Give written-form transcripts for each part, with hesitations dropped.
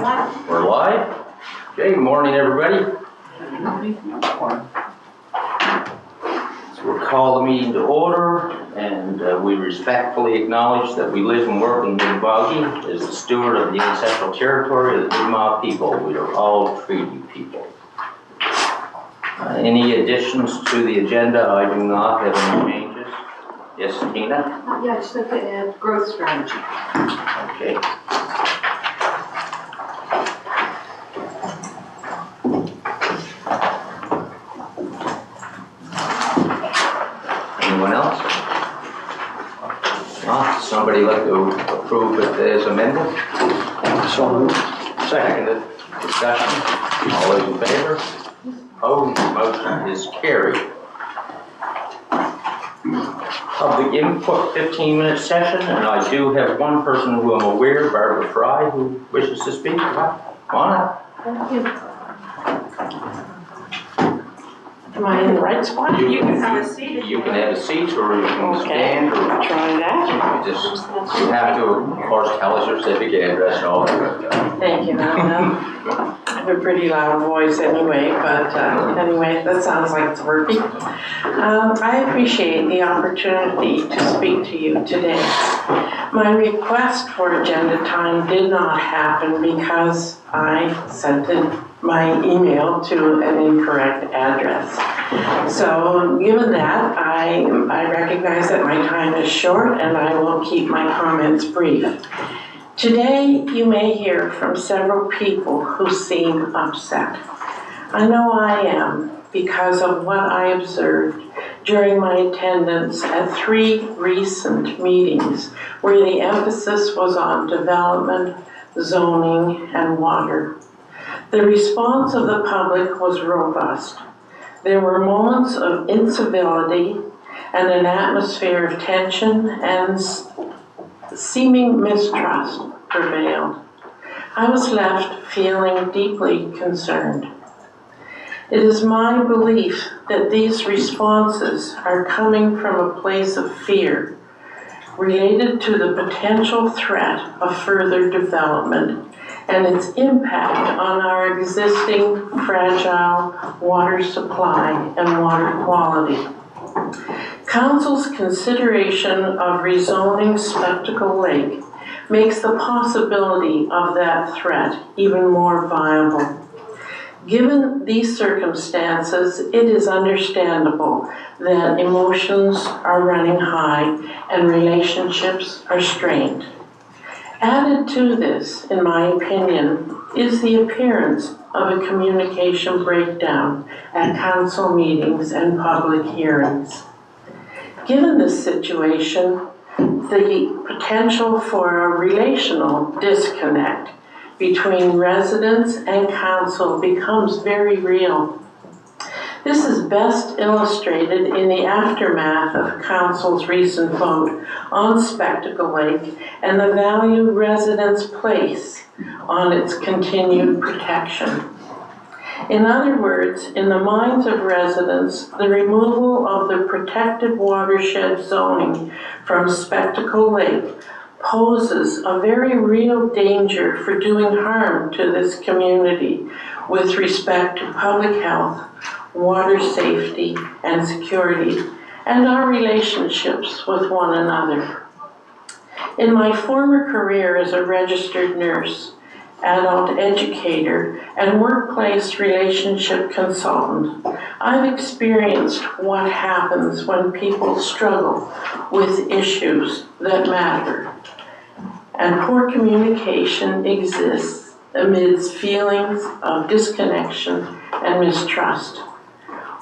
We're live. Okay, good morning, everybody. So we'll call the meeting to order, and we respectfully acknowledge that we live and work in Mi'kmaq as the steward of the ancestral territory of the Mi'kmaq people. We are all treaty people. Any additions to the agenda? I do not have any changes. Yes, Tina? Yeah, I just have to add growth strategy. Okay. Anyone else? Not? Somebody like to approve it as amended? So moved. Seconded. Discussion. All those in favor? Opposed? Motion is carried. Public input 15-minute session, and I do have one person who I'm aware, Barbara Fry, who wishes to speak. Come on up. Thank you. Am I in the right spot? You You can have a seat. You can have a seat, or you can Okay. stand, or Try that. you have to, of course, tell us your civic address and all that good stuff. Thank you. I have a pretty loud voice anyway, but anyway, that sounds like it's working. I appreciate the opportunity to speak to you today. My request for agenda time did not happen because I sent my email to an incorrect address. So given that, I recognize that my time is short and I will keep my comments brief. Today, you may hear from several people who seem upset. I know I am because of what I observed during my attendance at 3 recent meetings where the emphasis was on development, zoning, and water. The response of the public was robust. There were moments of incivility and an atmosphere of tension and seeming mistrust prevailed. I was left feeling deeply concerned. It is my belief that these responses are coming from a place of fear related to the potential threat of further development and its impact on our existing fragile water supply and water quality. Council's consideration of rezoning Spectacle Lake makes the possibility of that threat even more viable. Given these circumstances, it is understandable that emotions are running high and relationships are strained. Added to this, in my opinion, is the appearance of a communication breakdown at council meetings and public hearings. Given this situation, the potential for a relational disconnect between residents and council becomes very real. This is best illustrated in the aftermath of council's recent vote on Spectacle Lake and the value residents place on its continued protection. In other words, in the minds of residents, the removal of the protected watershed zoning from Spectacle Lake poses a very real danger for doing harm to this community with respect to public health, water safety and security, and our relationships with one another. In my former career as a registered nurse, adult educator, and workplace relationship consultant, I've experienced what happens when people struggle with issues that matter. And poor communication exists amidst feelings of disconnection and mistrust.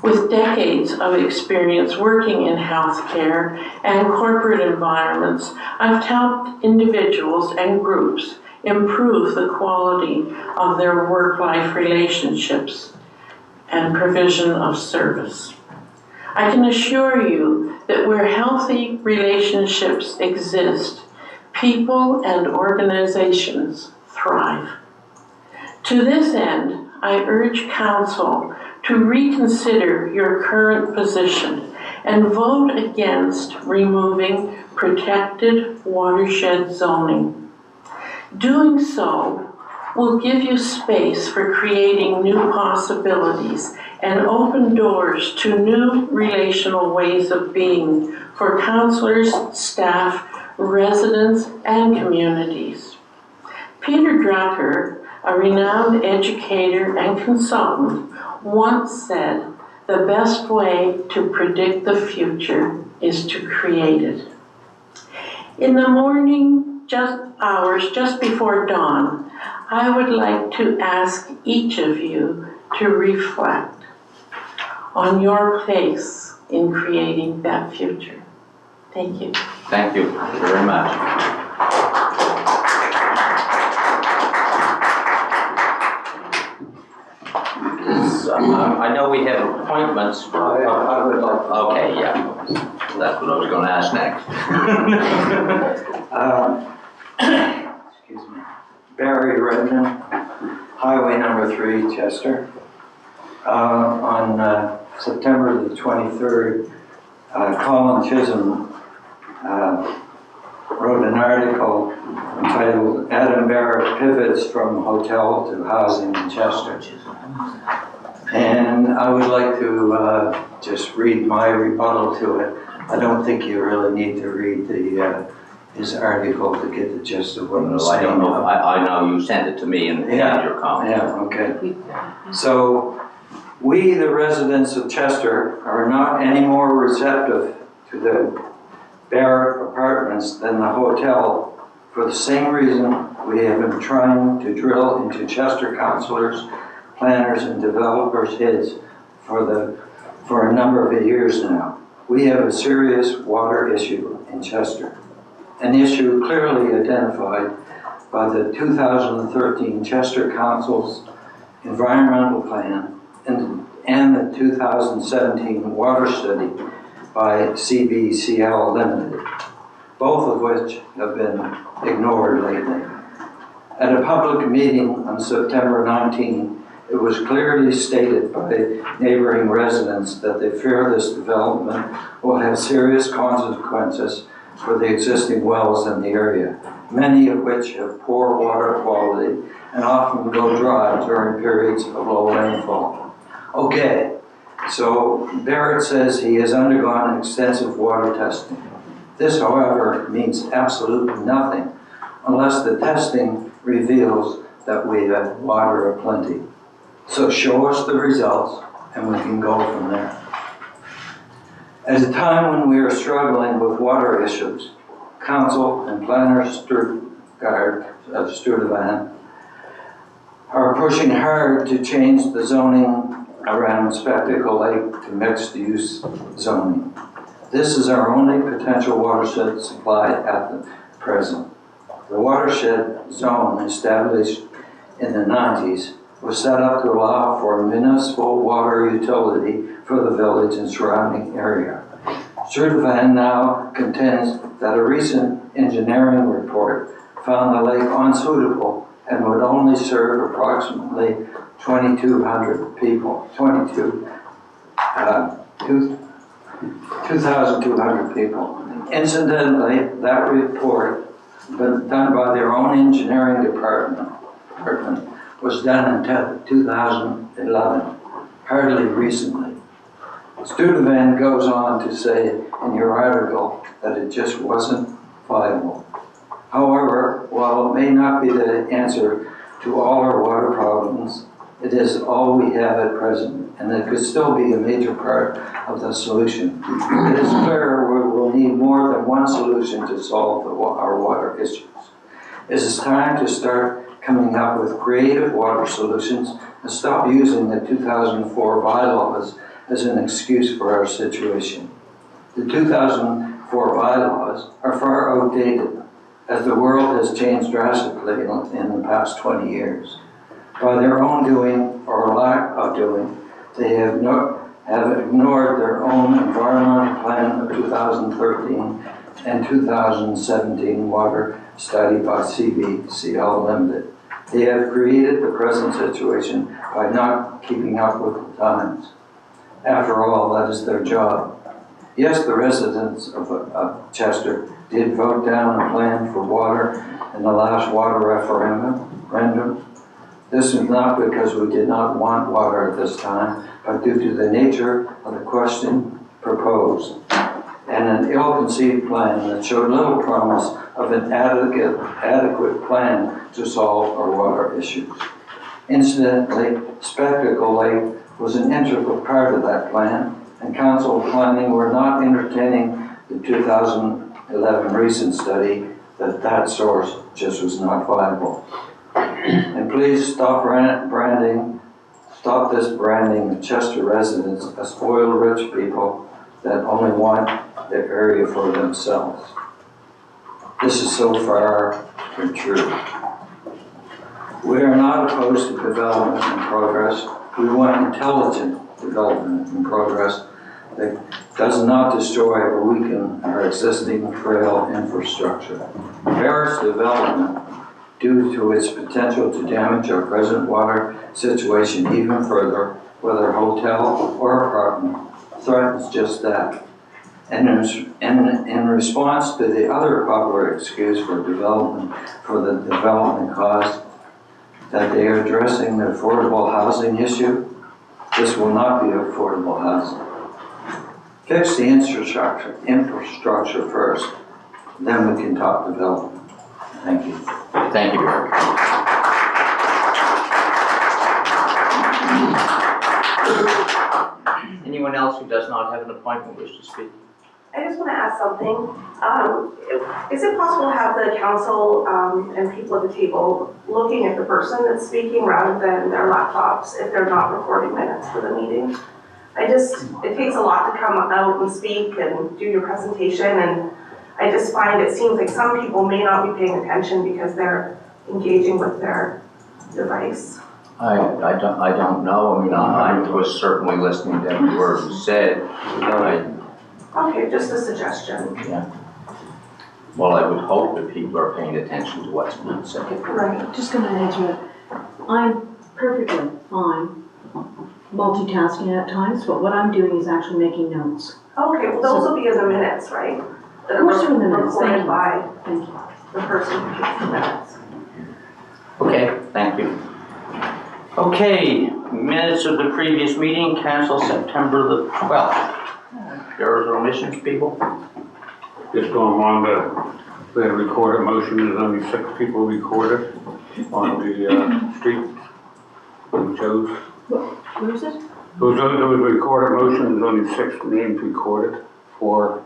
With decades of experience working in healthcare and corporate environments, I've helped individuals and groups improve the quality of their work-life relationships and provision of service. I can assure you that where healthy relationships exist, people and organizations thrive. To this end, I urge Council to reconsider your current position and vote against removing protected watershed zoning. Doing so will give you space for creating new possibilities and open doors to new relational ways of being for counselors, staff, residents, and communities. Peter Drucker, a renowned educator and consultant, once said, "The best way to predict the future is to create it." In the morning hours just before dawn, I would like to ask each of you to reflect on your place in creating that future. Thank you. Thank you very much. I know we have appointments for. I would like to. Okay, yeah. That's what I was going to ask next. Excuse me. Barry Redmond, Highway number 3, Chester. On September the 23rd, Colin Chisholm wrote an article entitled "Adam Barrett Pivots from Hotel to Housing in Chester." And I would like to just read my rebuttal to it. I don't think you really need to read his article to get the gist of what I'm Well, saying. I don't know. I know you sent it to me and your comment. Yeah, okay. So, we, the residents of Chester, are not any more receptive to the Barrett Apartments than the hotel, for the same reason we have been trying to drill into Chester councillors, planners, and developers' heads for a number of years now. We have a serious water issue in Chester, an issue clearly identified by the 2013 Chester Council's environmental plan and the 2017 water study by CBCL Limited, both of which have been ignored lately. At a public meeting on September 19, it was clearly stated by neighboring residents that they fear this development will have serious consequences for the existing wells in the area, many of which have poor water quality and often go dry during periods of low rainfall. Okay, so Barrett says he has undergone extensive water testing. This, however, means absolutely nothing unless the testing reveals that we have water aplenty. So show us the results and we can go from there. At a time when we are struggling with water issues, Council and Planner Sturtevant are pushing hard to change the zoning around Spectacle Lake to mixed-use zoning. This is our only potential watershed supply at the present. The watershed zone established in the 90s was set up to allow for municipal water utility for the village and surrounding area. Sturtevant now contends that a recent engineering report found the lake unsuitable and would only serve approximately 2,200 people, 2,200 people. Incidentally, that report, done by their own engineering department, was done in 2011, hardly recently. Sturtevant goes on to say in your article that it just wasn't viable. However, while it may not be the answer to all our water problems, it is all we have at present, and it could still be a major part of the solution. It is clear we will need more than one solution to solve our water issues. It is time to start coming up with creative water solutions and stop using the 2004 bylaws as an excuse for our situation. The 2004 bylaws are far outdated, as the world has changed drastically in the past 20 years. By their own doing or lack of doing, they have ignored their own environmental plan of 2013 and 2017 water study by CBCL Limited. They have created the present situation by not keeping up with the times. After all, that is their job. Yes, the residents of Chester did vote down a plan for water in the last water referendum, This is not because we did not want water at this time, but due to the nature of the question proposed, and an ill-conceived plan that showed little promise of an adequate plan to solve our water issues. Incidentally, Spectacle Lake was an integral part of that plan, and Council planning were not entertaining the 2011 recent study that source just was not viable. And please stop stop this branding of Chester residents as spoiled rich people that only want the area for themselves. This is so far from true. We are not opposed to development and progress. We want intelligent development and progress that does not destroy or weaken our existing frail infrastructure. Bear's development, due to its potential to damage our present water situation even further, whether hotel or apartment, threatens just that. And in response to the other popular excuse for the development cost, that they are addressing the affordable housing issue, this will not be affordable housing. Fix the infrastructure first, then we can talk development. Thank you. Thank you, Eric. Anyone else who does not have an appointment wish to speak? I just want to ask something. Is it possible to have the council and people at the table looking at the person that's speaking rather than their laptops if they're not recording minutes for the meeting? It takes a lot to come out and speak and do your presentation, and I just find it seems like some people may not be paying attention because they're engaging with their device. I don't know. I mean, I was certainly listening to every word you said. Okay, just a suggestion. Yeah. Well, I would hope that people are paying attention to what's being said. Right. Just going to answer it. I'm perfectly fine multitasking at times, but what I'm doing is actually making notes. Okay, well those will be in the minutes, right? That are Most are in the minutes. recorded by Thank you. the person who takes the minutes. Okay, thank you. Okay, minutes of the previous meeting, cancel September the 12th. Errors or omissions, people? Just going along the recorded motion, there's only 6 people recorded on the street. It shows. Where is it? There was a recorded motion, there's only 6 names recorded for,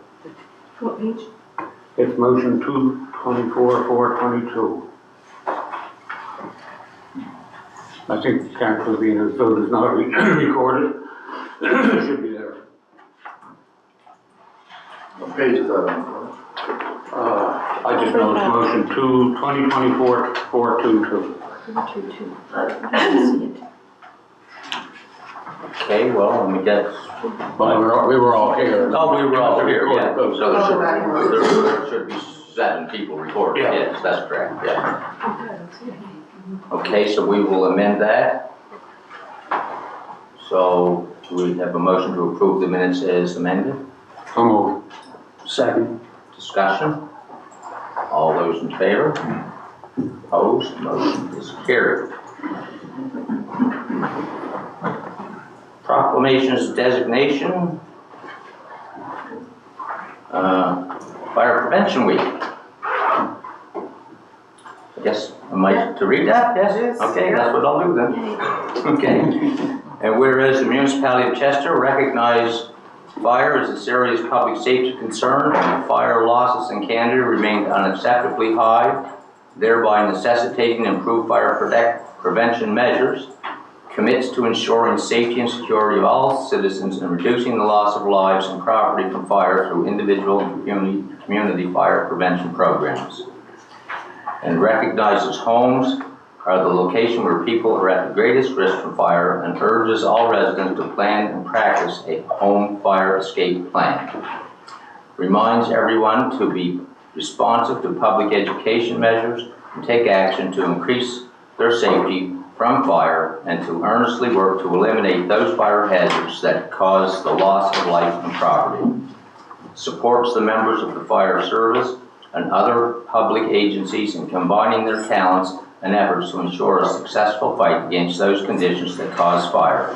What page? it's motion 224, 422. I think Councilor Venus, though it's not recorded, it should be there. What page is that on? I just know it's motion 2024, 422. 422. I didn't see it. Okay, well, let me guess. Well, we were all here. Oh, we were all here, yeah. Recorded. So there should be 7 people recorded. Yeah. Yes, that's correct, yeah. Okay, so we will amend that. So do we have a motion to approve the minutes as amended? So moved. Second. Discussion? All those in favor? Opposed? Motion is carried. Proclamations designation. Fire Prevention Week. Yes, am I to read that? Yes? Okay, that's what I'll do then. Okay. And whereas the municipality of Chester recognized fire is a serious public safety concern, and fire losses in Canada remained unacceptably high, thereby necessitating improved fire prevention measures, commits to ensuring safety and security of all citizens and reducing the loss of lives and property from fire through individual and community fire prevention programs, and recognizes homes are the location where people are at the greatest risk from fire, and urges all residents to plan and practice a home fire escape plan. Reminds everyone to be responsive to public education measures and take action to increase their safety from fire, and to earnestly work to eliminate those fire hazards that cause the loss of life and property. Supports the members of the fire service and other public agencies in combining their talents and efforts to ensure a successful fight against those conditions that cause fire.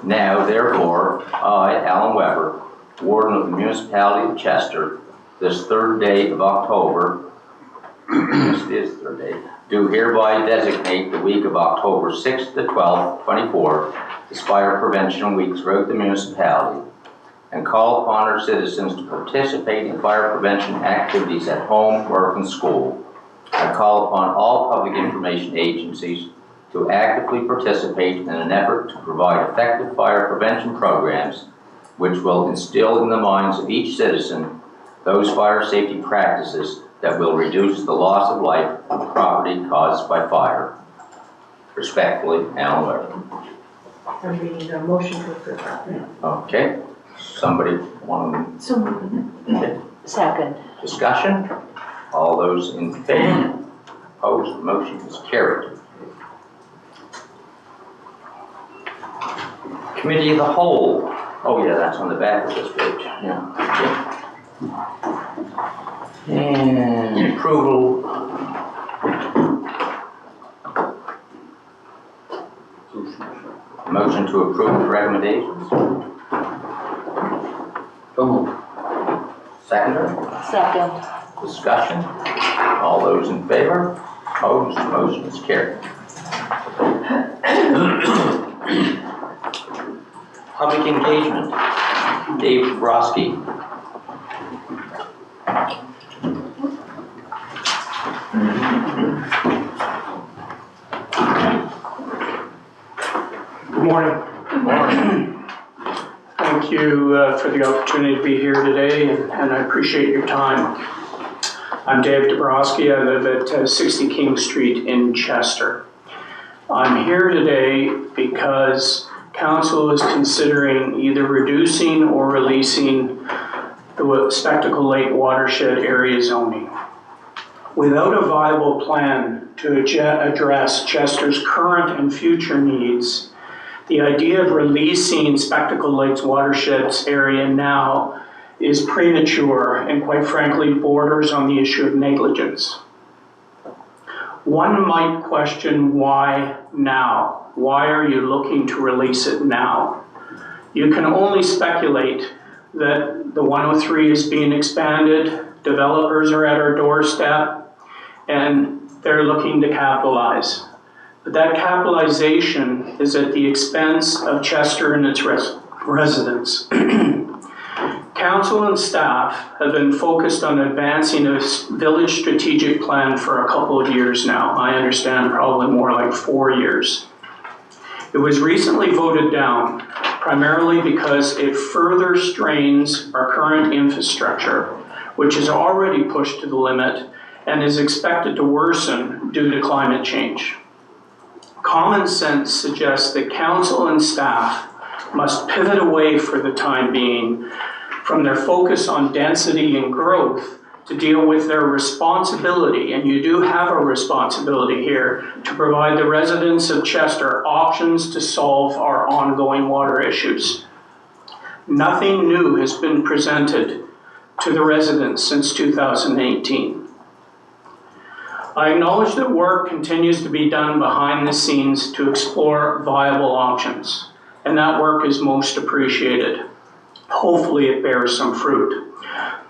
Now, therefore, I, Alan Weber, Warden of the Municipality of Chester, this third day of October, do hereby designate the week of October 6th to 12th, 24, as Fire Prevention Week throughout the municipality, and call upon our citizens to participate in fire prevention activities at home, work, and school. I call upon all public information agencies to actively participate in an effort to provide effective fire prevention programs which will instill in the minds of each citizen those fire safety practices that will reduce the loss of life and property caused by fire. Respectfully, Alan Weber. I'm reading a motion to approve. Okay, somebody want So moved. to Second. discussion? All those in favor? Opposed? The motion is carried. Committee of the Whole. Oh yeah, that's on the back of this page. Yeah. And approval. Motion to approve the recommendations. So moved. Seconder. Second. Discussion. All those in favor? Opposed? The motion is carried. Public engagement. Dave Broski. Good morning. Good morning. Thank you for the opportunity to be here today, and I appreciate your time. I'm Dave Dabrowski. I live at 60 King Street in Chester. I'm here today because Council is considering either reducing or releasing the Spectacle Lake watershed area zoning. Without a viable plan to address Chester's current and future needs, the idea of releasing Spectacle Lake's watersheds area now is premature and quite frankly borders on the issue of negligence. One might question why now? Why are you looking to release it now? You can only speculate that the 103 is being expanded, developers are at our doorstep, and they're looking to capitalize. But that capitalization is at the expense of Chester and its residents. Council and staff have been focused on advancing a village strategic plan for a couple of years now. I understand probably more like 4 years. It was recently voted down, primarily because it further strains our current infrastructure, which is already pushed to the limit and is expected to worsen due to climate change. Common sense suggests that council and staff must pivot away for the time being from their focus on density and growth to deal with their responsibility, and you do have a responsibility here, to provide the residents of Chester options to solve our ongoing water issues. Nothing new has been presented to the residents since 2018. I acknowledge that work continues to be done behind the scenes to explore viable options, and that work is most appreciated. Hopefully it bears some fruit.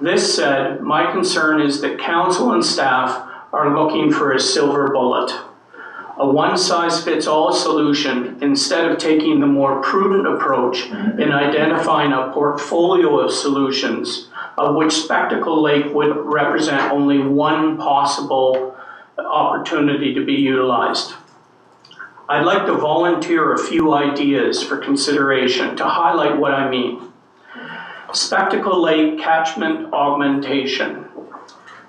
This said, my concern is that council and staff are looking for a silver bullet, a one-size-fits-all solution instead of taking the more prudent approach in identifying a portfolio of solutions, of which Spectacle Lake would represent only one possible opportunity to be utilized. I'd like to volunteer a few ideas for consideration to highlight what I mean. Spectacle Lake catchment augmentation.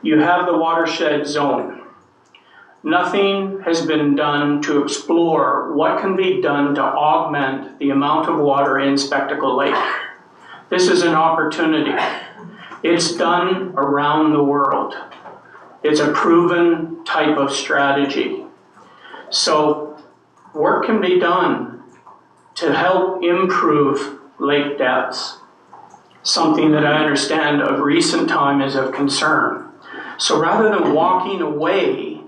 You have the watershed zone. Nothing has been done to explore what can be done to augment the amount of water in Spectacle Lake. This is an opportunity. It's done around the world. It's a proven type of strategy. So work can be done to help improve lake depths, something that I understand of recent time is of concern. So rather than walking away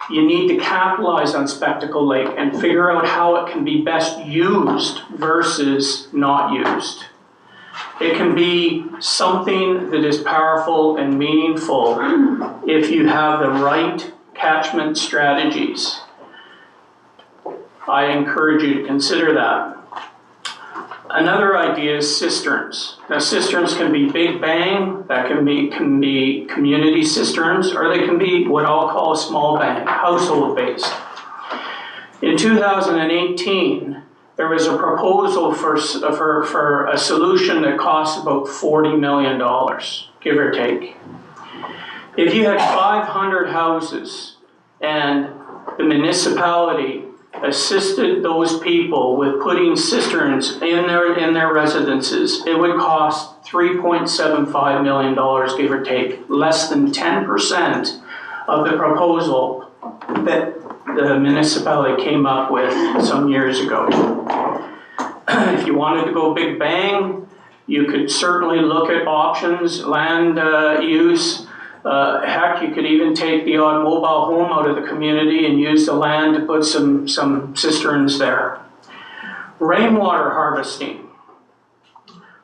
you need to capitalize on Spectacle Lake and figure out how it can be best used versus not used. It can be something that is powerful and meaningful if you have the right catchment strategies. I encourage you to consider that. Another idea is cisterns. Now, cisterns can be big bang, that can be community cisterns, or they can be what I'll call a small bang, household based. In 2018, there was a proposal for a solution that costs about $40 million, give or take. If you had 500 houses and the municipality assisted those people with putting cisterns in their residences, it would cost $3.75 million, give or take, less than 10% of the proposal that the municipality came up with some years ago. If you wanted to go big bang, you could certainly look at options, land use. Heck, you could even take the odd mobile home out of the community and use the land to put some cisterns there. Rainwater harvesting.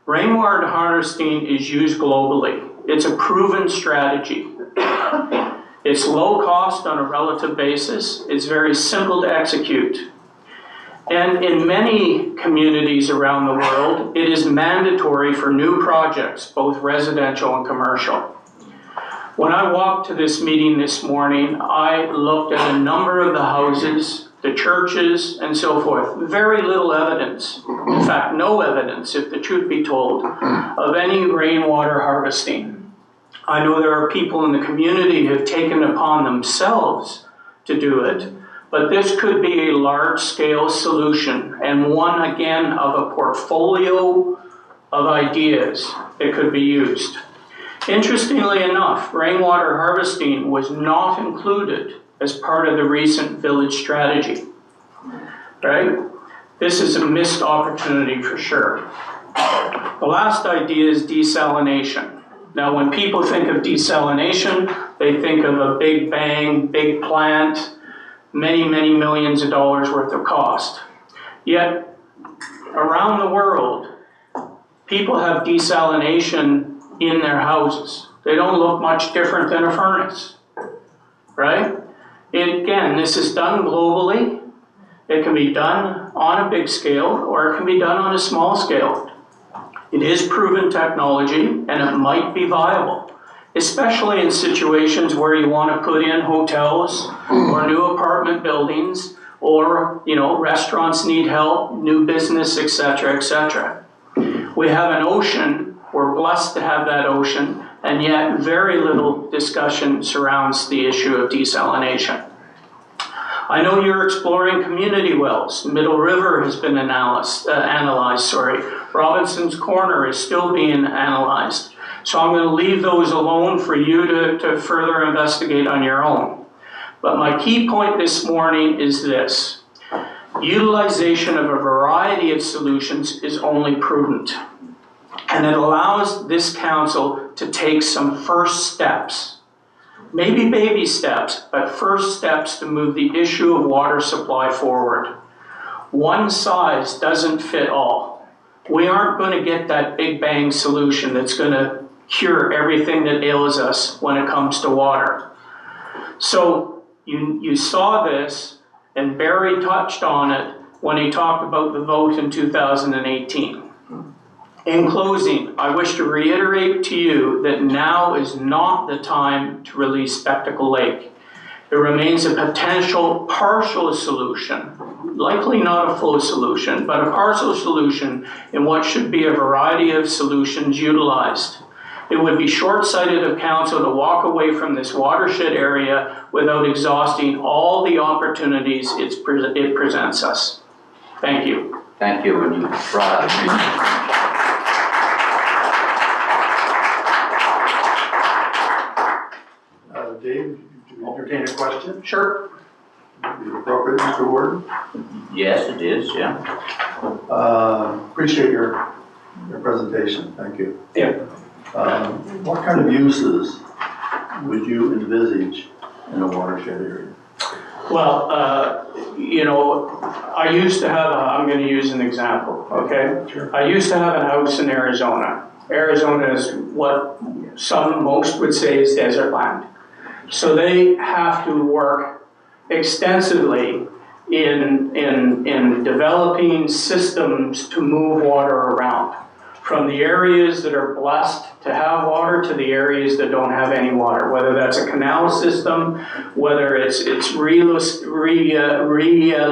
Rainwater harvesting is used globally. It's a proven strategy. It's low cost on a relative basis. It's very simple to execute. And in many communities around the world, it is mandatory for new projects, both residential and commercial. When I walked to this meeting this morning, I looked at a number of the houses, the churches, and so forth. Very little evidence, in fact, no evidence, if the truth be told, of any rainwater harvesting. I know there are people in the community who have taken it upon themselves to do it, but this could be a large-scale solution and one, again, of a portfolio of ideas that could be used. Interestingly enough, rainwater harvesting was not included as part of the recent village strategy, right? This is a missed opportunity for sure. The last idea is desalination. Now, when people think of desalination, they think of a big bang, big plant, many, many millions of dollars worth of cost. Yet, around the world, people have desalination in their houses. They don't look much different than a furnace, right? Again, this is done globally. It can be done on a big scale, or it can be done on a small scale. It is proven technology, and it might be viable, especially in situations where you want to put in hotels or new apartment buildings, or restaurants need help, new business, etc., etc. We have an ocean. We're blessed to have that ocean, and yet very little discussion surrounds the issue of desalination. I know you're exploring community wells. Middle River has been analyzed. Robinson's Corner is still being analyzed. So I'm going to leave those alone for you to further investigate on your own. But my key point this morning is this. Utilization of a variety of solutions is only prudent. And it allows this council to take some first steps. Maybe baby steps, but first steps to move the issue of water supply forward. One size doesn't fit all. We aren't going to get that big bang solution that's going to cure everything that ails us when it comes to water. So you saw this, and Barry touched on it when he talked about the vote in 2018. In closing, I wish to reiterate to you that now is not the time to release Spectacle Lake. There remains a potential partial solution, likely not a full solution, but a partial solution in what should be a variety of solutions utilized. It would be short-sighted of council to walk away from this watershed area without exhausting all the opportunities it presents us. Thank you. Thank you. And you brought up Dave, do you entertain a question? Sure. Is it appropriate, Mr. Warden? Yes, it is, yeah. Appreciate your presentation, thank you. Yeah. What kind of uses would you envisage in a watershed area? Well, you know, I used to have, I'm gonna use an example, okay? Sure. I used to have a house in Arizona. Arizona is what most would say is desert land. So they have to work extensively in developing systems to move water around. From the areas that are blessed to have water to the areas that don't have any water, whether that's a canal system, whether it's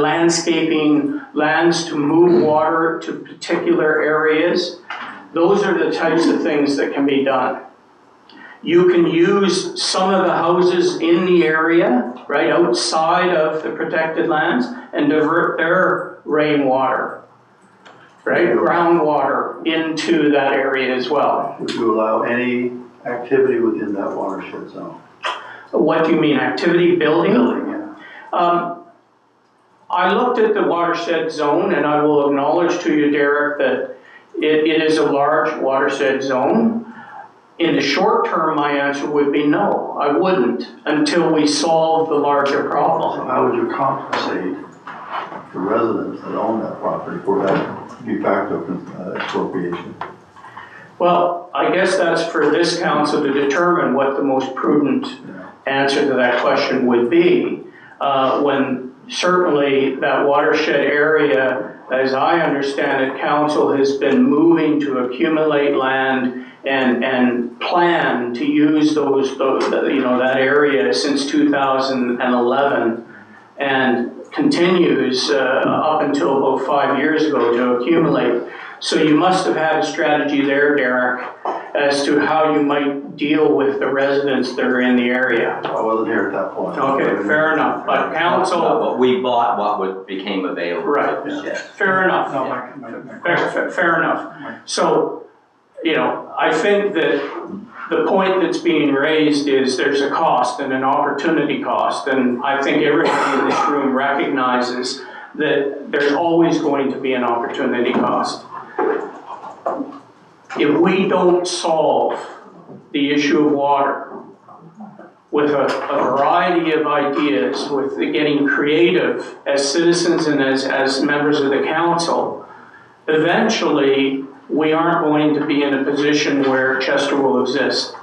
landscaping lands to move water to particular areas. Those are the types of things that can be done. You can use some of the houses in the area, right outside of the protected lands, and divert their rainwater, right, groundwater into that area as well. Would you allow any activity within that watershed zone? What do you mean, activity building? Yeah. I looked at the watershed zone, and I will acknowledge to you, Derek, that it is a large watershed zone. In the short term, my answer would be no, I wouldn't, until we solve the larger So problem. how would you compensate the residents that own that property for that de facto expropriation? Well, I guess that's for this council to determine what the most prudent answer to that question would be. When certainly that watershed area, as I understand it, council has been moving to accumulate land and plan to use those you know, that area since 2011, and continues up until about 5 years ago to accumulate. So you must have had a strategy there, Derek, as to how you might deal with the residents that are in the area. I wasn't here at that point. Okay, fair enough, but council, But we bought what became available. right, Yes. fair enough. No, Fair enough. So, you know, I think that the point that's being raised is there's a cost and an opportunity cost, and I think everybody in this room recognizes that there's always going to be an opportunity cost. If we don't solve the issue of water with a variety of ideas, with getting creative as citizens and as members of the council, eventually we aren't going to be in a position where Chester will exist.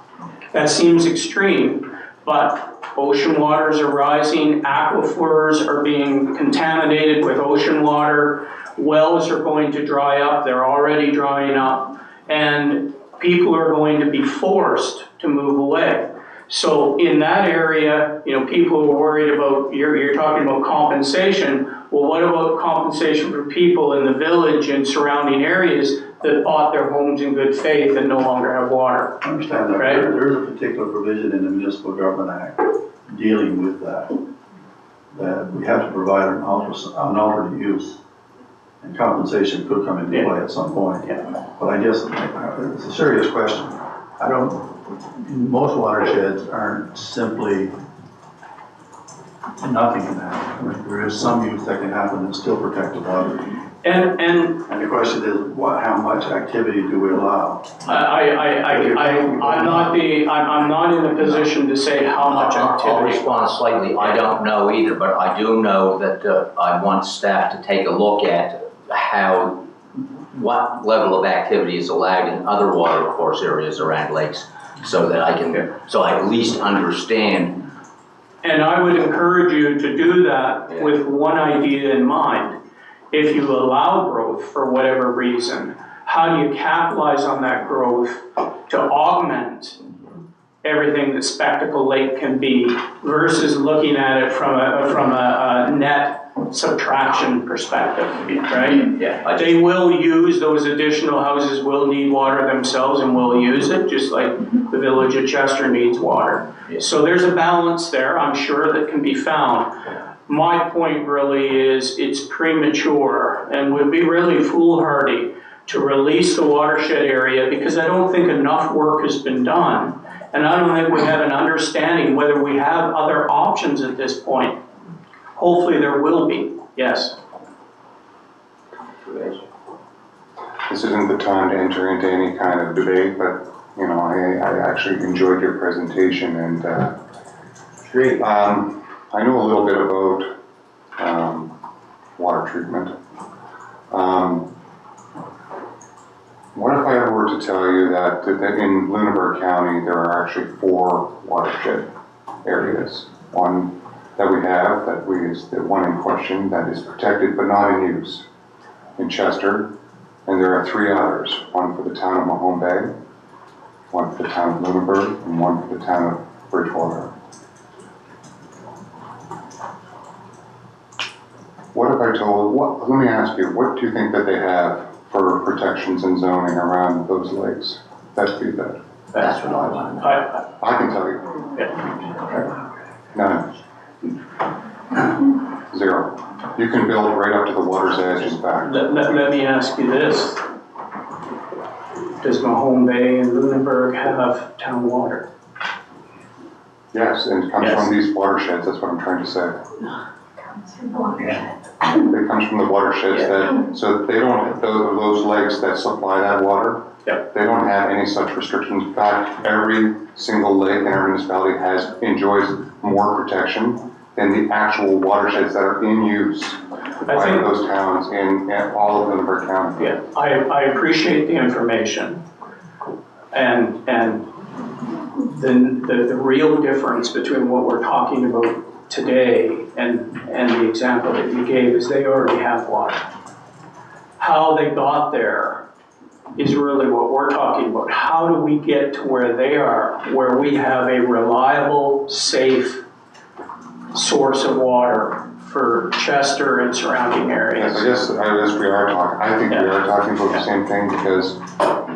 That seems extreme, but ocean waters are rising, aquifers are being contaminated with ocean water, wells are going to dry up, they're already drying up, and people are going to be forced to move away. So in that area, you know, people are worried about, you're talking about compensation. Well, what about compensation for people in the village and surrounding areas that bought their homes in good faith and no longer have water? I understand that. Right. There is a particular provision in the Municipal Government Act dealing with that we have to provide an alternate use, and compensation could come into play at some point. Yeah. But I guess it's a serious question. Most watersheds aren't simply nothing can happen. I mean, there is some use that can happen and still protect the water. And the question is, how much activity do we allow? I'm not in a position to say how much I'll activity. respond slightly. I don't know either, but I do know that I want staff to take a look at what level of activity is allowed in other water course areas around lakes, so that I at least understand. And I would encourage you to do that with one idea in mind. If you allow growth for whatever reason, how do you capitalize on that growth to augment everything that Spectacle Lake can be, versus looking at it from a net subtraction perspective, right? Yeah. They will use those additional houses, will need water themselves and will use it, just like the village of Chester needs water. Yeah. So there's a balance there, I'm sure, that can be found. My point really is it's premature and would be really foolhardy to release the watershed area, because I don't think enough work has been done. And I don't think we have an understanding whether we have other options at this point. Hopefully there will be, yes. This isn't the time to enter into any kind of debate, but you know, I actually enjoyed your presentation, and I know a little bit about water treatment. What if I were to tell you that in Lunenburg County, there are actually 4 watershed areas. One that we have, is the one in question that is protected but not in use in Chester. And there are 3 others, one for the town of Mahone Bay, one for the town of Lunenburg, and one for the town of Bridgewater. What if I told, let me ask you, what do you think that they have for protections and zoning around those lakes? That'd be that. That's what I want to know. I can tell you. None. 0. You can build right up to the water's edge and back. Let me ask you this. Does Mahone Bay and Lunenburg have town water? Yes, and it comes from these watersheds, that's what I'm trying to say. It comes from the watersheds so they don't, those lakes that supply that water, they don't have any such restrictions. In fact, every single lake in our municipality enjoys more protection than the actual watersheds that are in use by those towns in all of Lunenburg County. Yeah, I appreciate the information, and the real difference between what we're talking about today and the example that you gave is they already have water. How they got there is really what we're talking about. How do we get to where they are, where we have a reliable, safe source of water for Chester and surrounding areas? Yes, I guess we are talking. I think we are talking about the same thing, because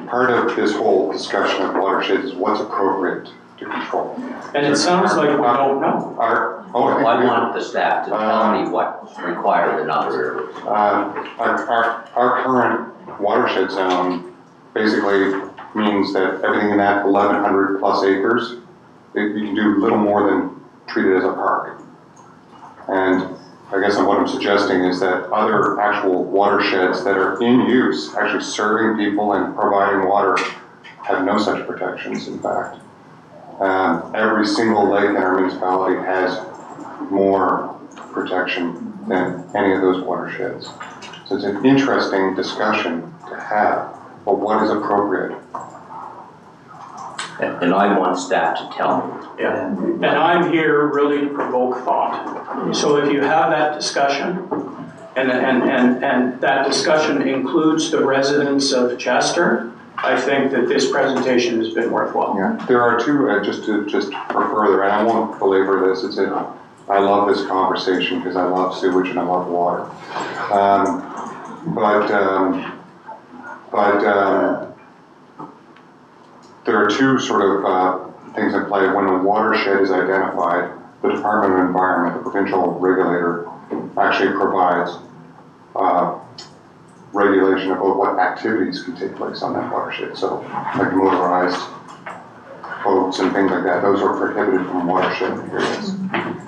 part of this whole discussion of watersheds is what's appropriate to control. And it sounds like we don't know. I want the staff to tell me what's required in other areas. Our current watershed zone basically means that everything in that 1,100 plus acres, you can do little more than treat it as a park. And I guess what I'm suggesting is that other actual watersheds that are in use, actually serving people and providing water, have no such protections, in fact. Every single lake in our municipality has more protection than any of those watersheds. So it's an interesting discussion to have, but what is appropriate? And I want staff to tell me. Yeah, and I'm here really to provoke thought. So if you have that discussion, and that discussion includes the residents of Chester, I think that this presentation has been worthwhile. Yeah, there are 2, just for further, and I won't belabor this, I love this conversation because I love sewage and I love water. There are 2 sort of things in play. When a watershed is identified, the Department of Environment, the provincial regulator, actually provides regulation about what activities can take place on that watershed. So, like motorized boats and things like that, those are prohibited from watershed areas.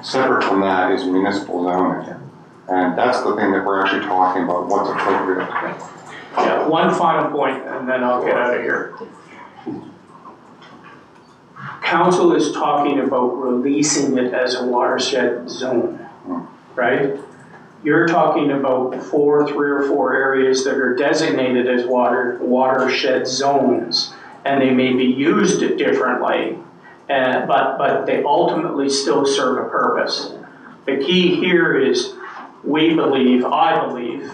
Separate from that is municipal zoning. And that's the thing that we're actually talking about, what's appropriate. Yeah, one final point, and then I'll get out of here. Council is talking about releasing it as a watershed zone, right? You're talking about 3 or 4 areas that are designated as watershed zones, and they may be used differently, but they ultimately still serve a purpose. The key here is I believe,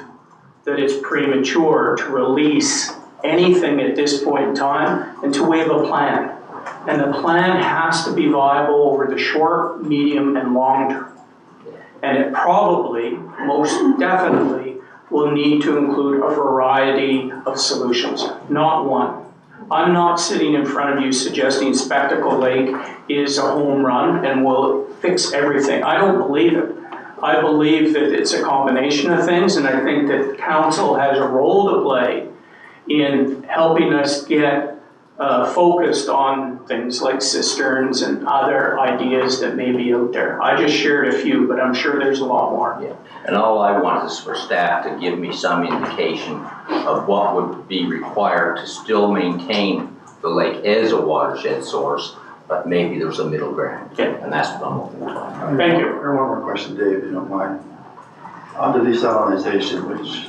that it's premature to release anything at this point in time until we have a plan. And the plan has to be viable over the short, medium, and long term. And it probably, most definitely, will need to include a variety of solutions, not one. I'm not sitting in front of you suggesting Spectacle Lake is a home run and will fix everything. I don't believe it. I believe that it's a combination of things, and I think that council has a role to play in helping us get focused on things like cisterns and other ideas that may be out there. I just shared a few, but I'm sure there's a lot more. Yeah. And all I want is for staff to give me some indication of what would be required to still maintain the lake as a watershed source but maybe there's a middle ground. Yeah. And that's what I'm looking for. Thank you. I have one more question, Dave, if you don't mind. Under desalinization, which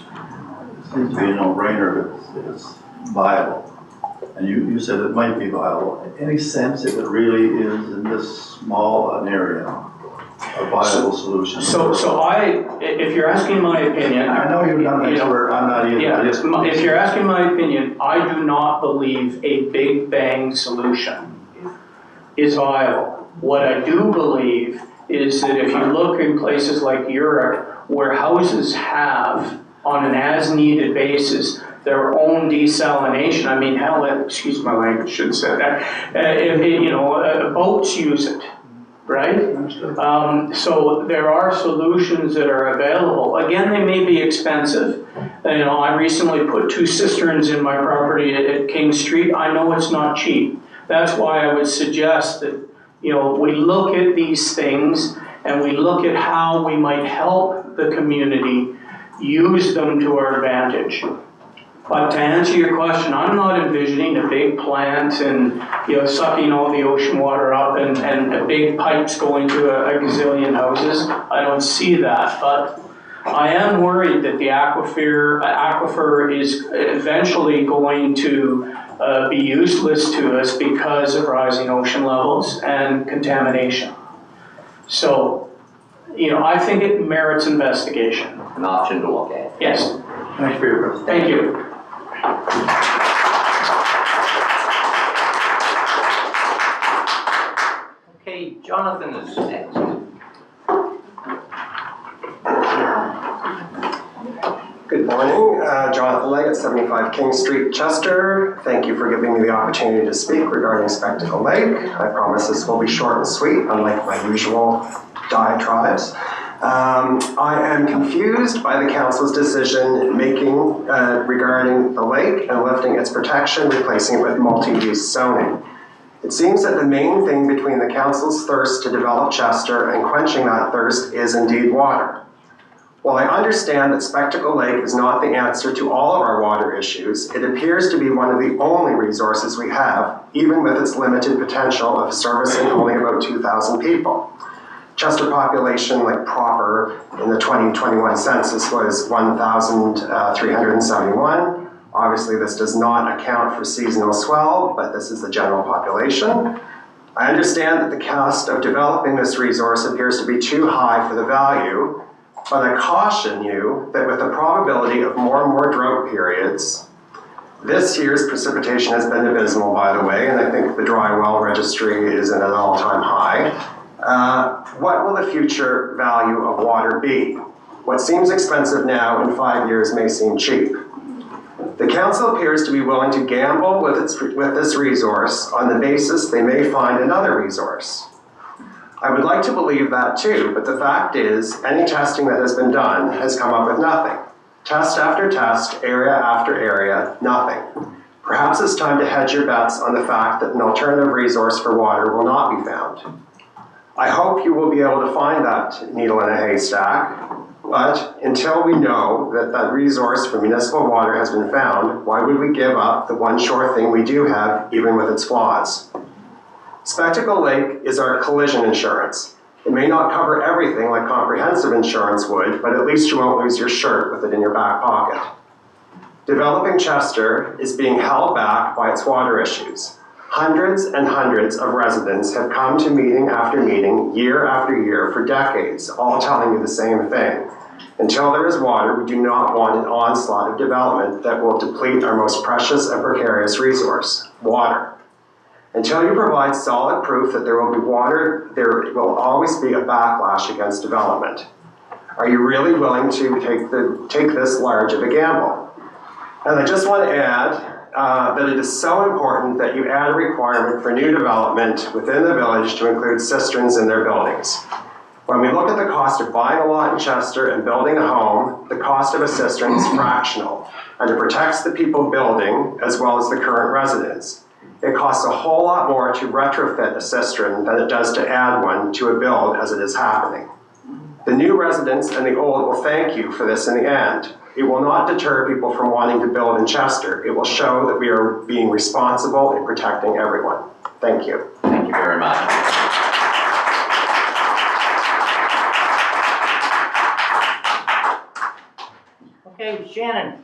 seems to be a no-brainer if it's viable, and you said it might be viable, any sense if it really is in this small an area, a viable solution? So if you're asking my opinion. I know you're not an expert, I'm not either. Yeah, I just- if you're asking my opinion, I do not believe a big bang solution is viable. What I do believe is that if you look in places like Europe, where houses have, on an as-needed basis, their own desalination, I mean, hell, excuse my language, shouldn't say that, boats use it, right? So there are solutions that are available. Again, they may be expensive. I recently put 2 cisterns in my property at King Street. I know it's not cheap. That's why I would suggest that, we look at these things and we look at how we might help the community use them to our advantage. But to answer your question, I'm not envisioning a big plant and, sucking all the ocean water up and big pipes going to a gazillion houses. I don't see that, but I am worried that the aquifer is eventually going to be useless to us because of rising ocean levels and contamination. So, I think it merits investigation. An option to look at. Yes. Thanks for your presentation. Thank you. Okay, Jonathan is next. Good morning, Jonathan Legg at 75 King Street, Chester. Thank you for giving me the opportunity to speak regarding Spectacle Lake. I promise this will be short and sweet, unlike my usual diatribes. I am confused by the council's decision making regarding the lake and lifting its protection, replacing it with multi-use zoning. It seems that the main thing between the council's thirst to develop Chester and quenching that thirst is indeed water. While I understand that Spectacle Lake is not the answer to all of our water issues, it appears to be one of the only resources we have, even with its limited potential of servicing only about 2,000 people. Chester population, like proper, in the 2021 census was 1,371. Obviously, this does not account for seasonal swell, but this is the general population. I understand that the cost of developing this resource appears to be too high for the value, but I caution you that with the probability of more and more drought periods, this year's precipitation has been abysmal, by the way, and I think the dry well registry is at an all-time high. What will the future value of water be? What seems expensive now in 5 years may seem cheap. The council appears to be willing to gamble with this resource on the basis they may find another resource. I would like to believe that too, but the fact is, any testing that has been done has come up with nothing. Test after test, area after area, nothing. Perhaps it's time to hedge your bets on the fact that an alternative resource for water will not be found. I hope you will be able to find that needle in a haystack, but until we know that that resource for municipal water has been found, why would we give up the one sure thing we do have, even with its flaws? Spectacle Lake is our collision insurance. It may not cover everything like comprehensive insurance would, but at least you won't lose your shirt with it in your back pocket. Developing Chester is being held back by its water issues. Hundreds and hundreds of residents have come to meeting after meeting, year after year, for decades, all telling you the same thing. Until there is water, we do not want an onslaught of development that will deplete our most precious and precarious resource, water. Until you provide solid proof that there will be water, there will always be a backlash against development. Are you really willing to take this large of a gamble? And I just want to add that it is so important that you add a requirement for new development within the village to include cisterns in their buildings. When we look at the cost of buying a lot in Chester and building a home, the cost of a cistern is fractional, and it protects the people building as well as the current residents. It costs a whole lot more to retrofit a cistern than it does to add one to a build as it is happening. The new residents and the old will thank you for this in the end. It will not deter people from wanting to build in Chester. It will show that we are being responsible in protecting everyone. Thank you. Thank Thank you very much. Okay, Shannon.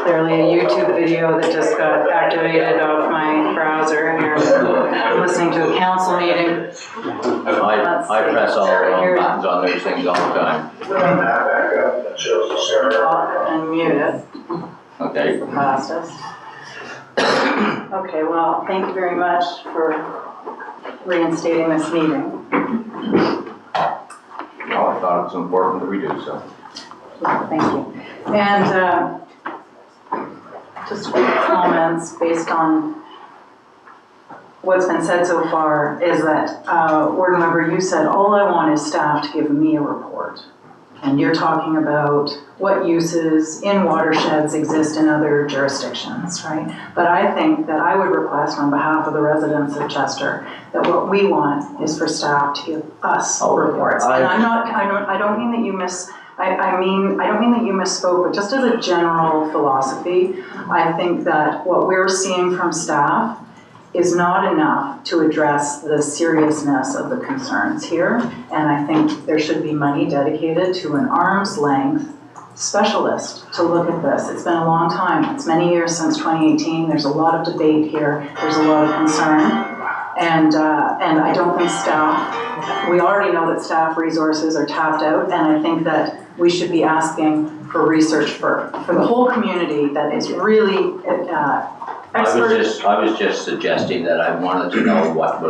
Clearly a YouTube video that just got activated off my browser here. I'm listening to a council meeting. I press all the wrong buttons on those things all the time. And mute it, Okay. fastest. Okay, well, thank you very much for reinstating this meeting. Well, I thought it was important that we do so. Thank you. And just quick comments based on what's been said so far is that, Board Member, you said, all I want is staff to give me a report. And you're talking about what uses in watersheds exist in other jurisdictions, right? But I think that I would request on behalf of the residents of Chester that what we want is for staff to give us reports. And I don't mean that you I don't mean that you misspoke, but just as a general philosophy, I think that what we're seeing from staff is not enough to address the seriousness of the concerns here. And I think there should be money dedicated to an arm's length specialist to look at this. It's been a long time. It's many years since 2018. There's a lot of debate here. There's a lot of concern. And I don't think staff, we already know that staff resources are tapped out, and I think that we should be asking for research for the whole community that is really expert. I was just suggesting that I wanted to know what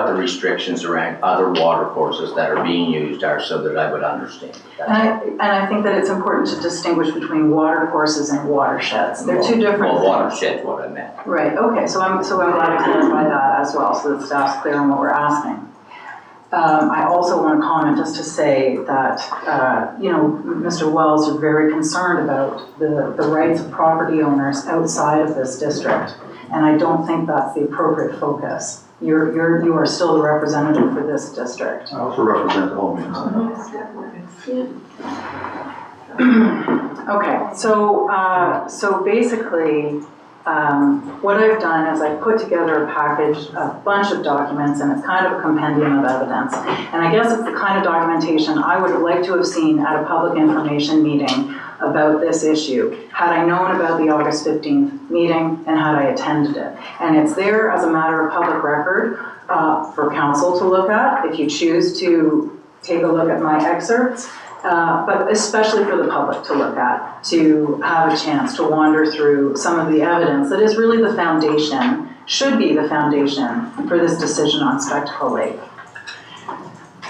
the restrictions around other water courses that are being used are, so that I would understand. And I think that it's important to distinguish between water courses and watersheds. They're two different things. Well, watershed's what I meant. Right, okay, so I'm glad to clarify that as well, so that staff's clear on what we're asking. I also want to comment just to say that, Mr. Wells are very concerned about the rights of property owners outside of this district. And I don't think that's the appropriate focus. You are still the representative for this district. I also represent the whole municipality. Okay, so basically, what I've done is I've put together a bunch of documents, and it's kind of a compendium of evidence. And I guess it's the kind of documentation I would have liked to have seen at a public information meeting about this issue, had I known about the August 15th meeting and had I attended it. And it's there as a matter of public record for council to look at if you choose to take a look at my excerpts. But especially for the public to look at, to have a chance to wander through some of the evidence that is really the foundation, should be the foundation for this decision on Spectacle Lake.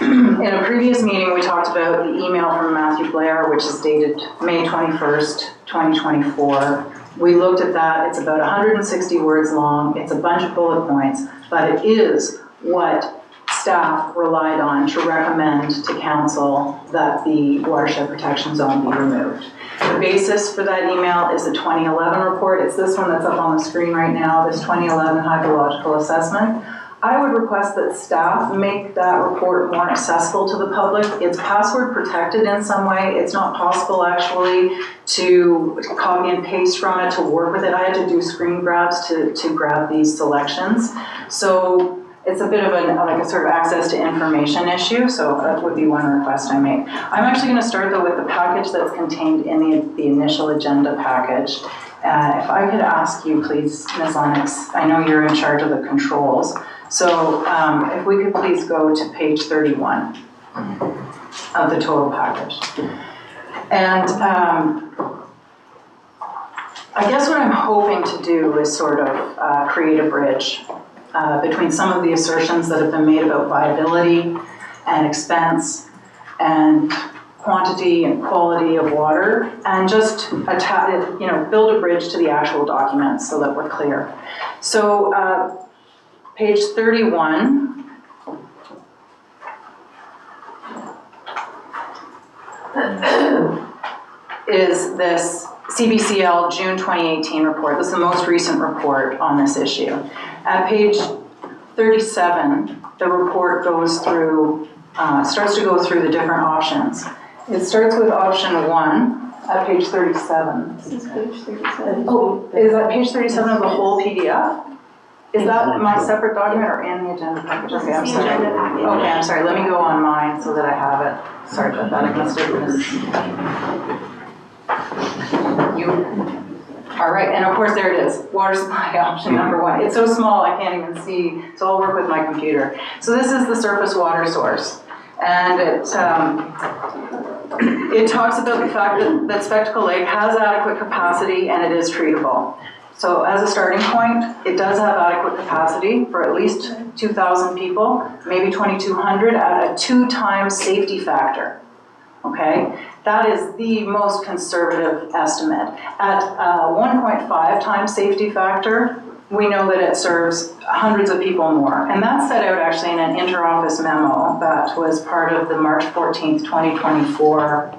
In a previous meeting, we talked about the email from Matthew Blair, which is dated May 21st, 2024. We looked at that. It's about 160 words long. It's a bunch of bullet points, but it is what staff relied on to recommend to council that the watershed protection zone be removed. The basis for that email is the 2011 report. It's this one that's up on the screen right now, this 2011 hydrological assessment. I would request that staff make that report more accessible to the public. It's password protected in some way. It's not possible actually to copy and paste from it, to work with it. I had to do screen grabs to grab these selections. So it's a bit of a sort of access to information issue, so that would be one request I make. I'm actually going to start though with the package that's contained in the initial agenda package. If I could ask you please, Ms. Lennox, I know you're in charge of the controls, so if we could please go to page 31 of the total package. And I guess what I'm hoping to do is sort of create a bridge between some of the assertions that have been made about viability and expense and quantity and quality of water, and just build a bridge to the actual documents so that we're clear. So page 31 is this CBCL June 2018 report. This is the most recent report on this issue. At page 37, the report goes through, starts to go through the different options. It starts with option 1, at page 37. This is page 37. Oh, is that page 37 of the whole PDF? Is that my separate document or in the agenda package? Okay, I'm sorry. Okay, I'm sorry, let me go on mine so that I have it. Sorry about that, I must have missed. All right, and of course there it is, water supply option number 1. It's so small I can't even see, so I'll work with my computer. So this is the surface water source. And it talks about the fact that Spectacle Lake has adequate capacity and it is treatable. So as a starting point, it does have adequate capacity for at least 2,000 people, maybe 2,200 at a 2 times safety factor. Okay, that is the most conservative estimate. At 1.5 times safety factor, we know that it serves hundreds of people more. And that's set out actually in an inter-office memo that was part of the March 14th, 2024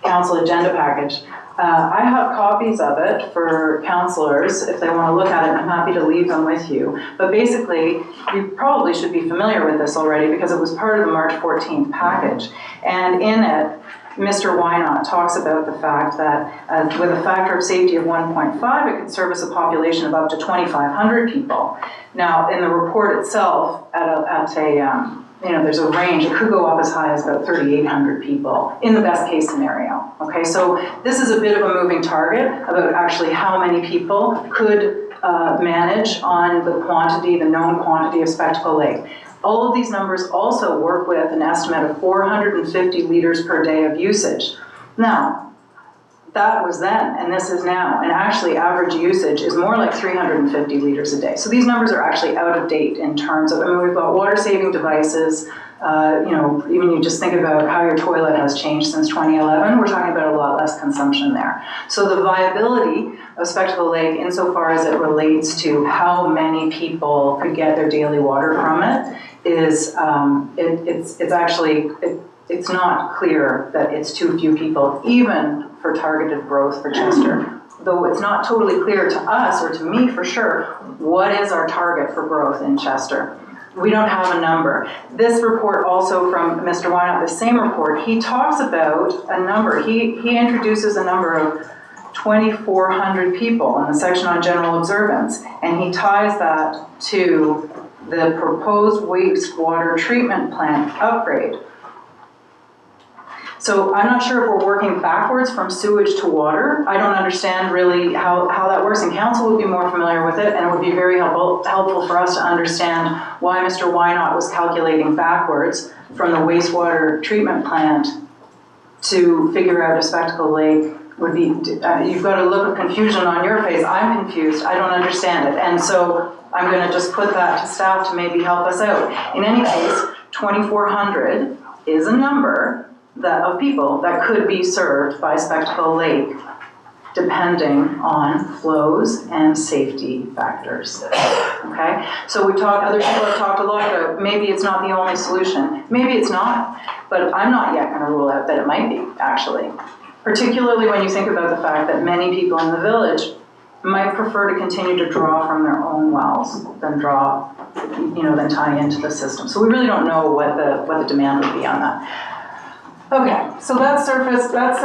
council agenda package. I have copies of it for councillors if they want to look at it. I'm happy to leave them with you. But basically, you probably should be familiar with this already because it was part of the March 14th package. And in it, Mr. Wynot talks about the fact that with a factor of safety of 1.5, it could service a population of up to 2,500 people. Now, in the report itself, there's a range. It could go up as high as about 3,800 people in the best case scenario. Okay, so this is a bit of a moving target about actually how many people could manage on the known quantity of Spectacle Lake. All of these numbers also work with an estimate of 450 liters per day of usage. Now, that was then, and this is now, and actually average usage is more like 350 liters a day. So these numbers are actually out of date in terms of, we've got water saving devices, even you just think about how your toilet has changed since 2011, we're talking about a lot less consumption there. So the viability of Spectacle Lake, insofar as it relates to how many people could get their daily water from it, is it's not clear that it's too few people, even for targeted growth for Chester. Though it's not totally clear to us, or to me for sure, what is our target for growth in Chester. We don't have a number. This report also from Mr. Wynot, the same report, he talks about a number. He introduces a number of 2,400 people in the section on general observance, and he ties that to the proposed wastewater treatment plant upgrade. So I'm not sure if we're working backwards from sewage to water. I don't understand really how that works, and council would be more familiar with it, and it would be very helpful for us to understand why Mr. Wynot was calculating backwards from the wastewater treatment plant to figure out if Spectacle Lake would be, you've got a look of confusion on your face. I'm confused, I don't understand it. And so I'm gonna just put that to staff to maybe help us out. In any case, 2,400 is a number of people that could be served by Spectacle Lake, depending on flows and safety factors. Okay, so other people have talked a lot about maybe it's not the only solution. Maybe it's not, but I'm not yet going to rule out that it might be, actually. Particularly when you think about the fact that many people in the village might prefer to continue to draw from their own wells than than tie into the system. So we really don't know what the demand would be on that. Okay, so that's surface, that's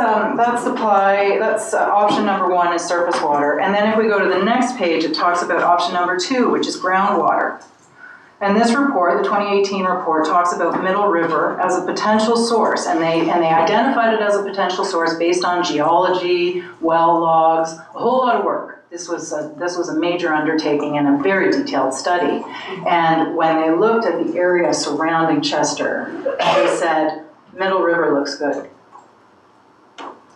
supply, that's option number 1 is surface water. And then if we go to the next page, it talks about option number 2, which is groundwater. And this report, the 2018 report, talks about Middle River as a potential source, and they identified it as a potential source based on geology, well logs, a whole lot of work. This was a major undertaking and a very detailed study. And when they looked at the area surrounding Chester, they said, Middle River looks good.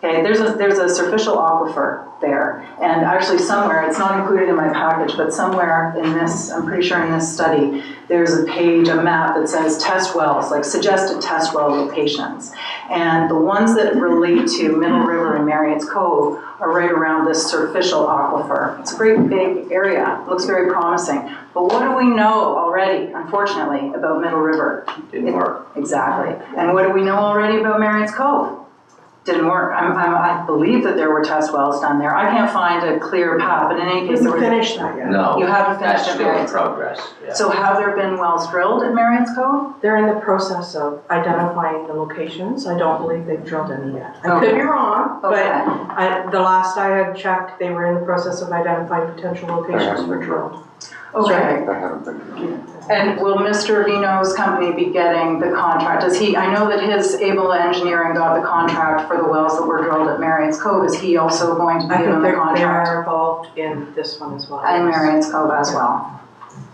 Okay, there's a superficial aquifer there, and actually somewhere, it's not included in my package, but somewhere in this, I'm pretty sure in this study, there's a map that says test wells, like suggested test well locations. And the ones that relate to Middle River and Marriott's Cove are right around this superficial aquifer. It's a great big area, looks very promising. But what do we know already, unfortunately, about Middle River? Didn't work. Exactly. And what do we know already about Marriott's Cove? didn't work. I believe that there were test wells done there. I can't find a clear path, but in any case, there Didn't was. finish that yet. No, You haven't that's finished at still in Marriott's. progress, yeah. So have there been wells drilled at Marriott's Cove? They're in the process of identifying the locations. I don't believe they've drilled any yet. I Okay. could be wrong, but Okay. the last I had checked, they were in the process of identifying potential locations for drill. Okay. That haven't been. And will Mr. Vino's company be getting the contract? Does he, I know that his Able Engineering got the contract for the wells that were drilled at Marriott's Cove. Is he also going to be I think given the they contract? are involved in this one as well. And Marriott's Cove as well?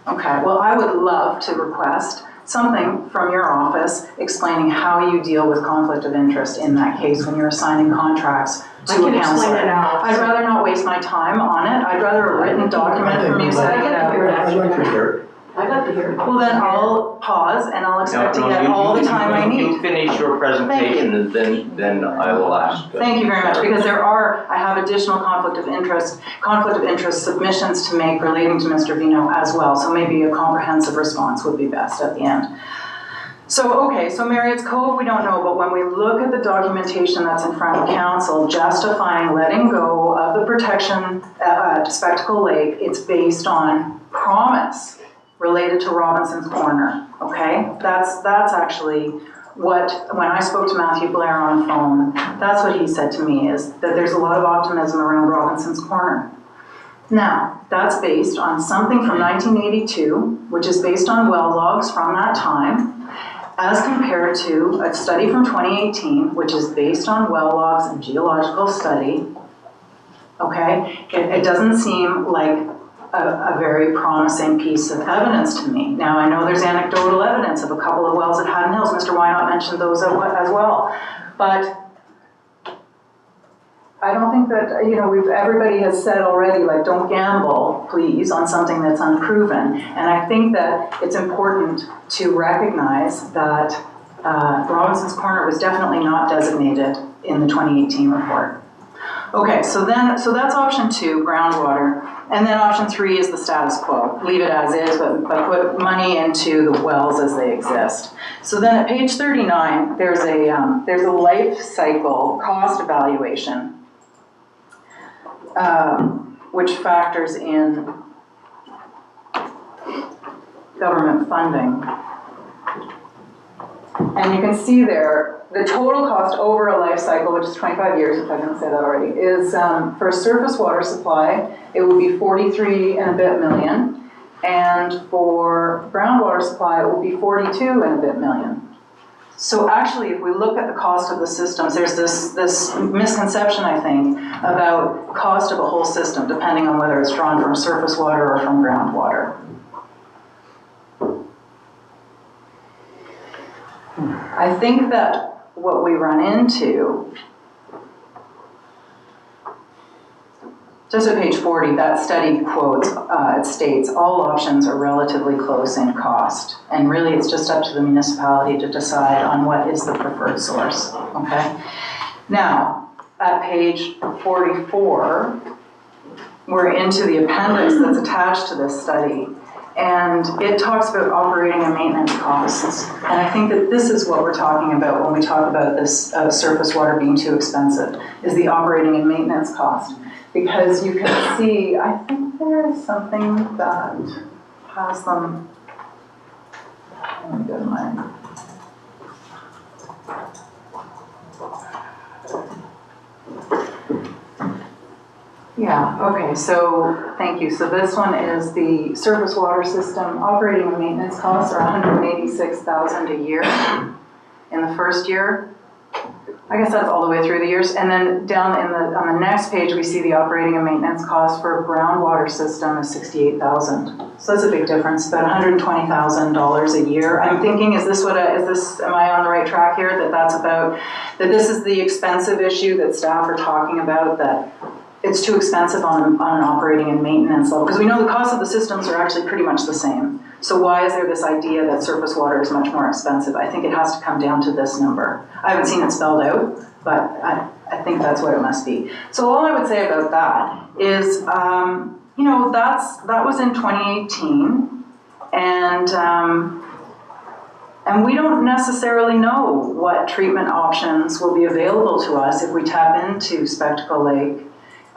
Okay, well, I would love to request something from your office explaining how you deal with conflict of interest in that case when you're assigning contracts I to a can explain counselor. it now. I'd rather not waste my time on it. I'd rather a written document from you setting it out. I'd like to hear it. I'd love to hear it. Well, then I'll pause and I'll expect to get all the time I You need. finish your presentation and then I will ask. Thank you very much, because I have additional conflict of interest submissions to make relating to Mr. Vino as well, so maybe a comprehensive response would be best at the end. So, okay, so Marriott's Cove, we don't know, but when we look at the documentation that's in front of council justifying letting go of the protection at Spectacle Lake, it's based on promise related to Robinson's Corner, okay? That's actually what, when I spoke to Matthew Blair on the phone, that's what he said to me, is that there's a lot of optimism around Robinson's Corner. Now, that's based on something from 1982, which is based on well logs from that time, as compared to a study from 2018, which is based on well logs and geological study. Okay? It doesn't seem like a very promising piece of evidence to me. Now, I know there's anecdotal evidence of a couple of wells at Haddon Hills. Mr. Wynot mentioned those as well. But I don't think that, everybody has said already, like, don't gamble, please, on something that's unproven. And I think that it's important to recognize that Robinson's Corner was definitely not designated in the 2018 report. Okay, so that's option 2, groundwater. And then option 3 is the status quo. Leave it as is, but put money into the wells as they exist. So then at page 39, there's a life cycle cost evaluation, which factors in government funding. And you can see there, the total cost over a life cycle, which is 25 years, if I didn't say that already, is for a surface water supply, it would be 43 and a bit million. And for groundwater supply, it will be 42 and a bit million. So actually, if we look at the cost of the systems, there's this misconception, I think, about cost of a whole system, depending on whether it's drawn from surface water or from groundwater. I think that what we run into, just at page 40, that study quotes, it states, all options are relatively close in cost. And really, it's just up to the municipality to decide on what is the preferred source, okay? Now, at page 44, we're into the appendix that's attached to this study. And it talks about operating and maintenance costs. And I think that this is what we're talking about when we talk about this surface water being too expensive, is the operating and maintenance cost. Because you can see, I think there is something that has them. Let me go to mine. Yeah, okay, so thank you. So this one is the surface water system operating and maintenance costs are $186,000 a year in the first year. I guess that's all the way through the years. And then down on the next page, we see the operating and maintenance cost for a groundwater system is $68,000. So that's a big difference, about $120,000 a year. I'm thinking, am I on the right track here? That this is the expensive issue that staff are talking about, that it's too expensive on an operating and maintenance level, because we know the cost of the systems are actually pretty much the same. So why is there this idea that surface water is much more expensive? I think it has to come down to this number. I haven't seen it spelled out, but I think that's what it must be. So all I would say about that is, that was in 2018, and And we don't necessarily know what treatment options will be available to us if we tap into Spectacle Lake.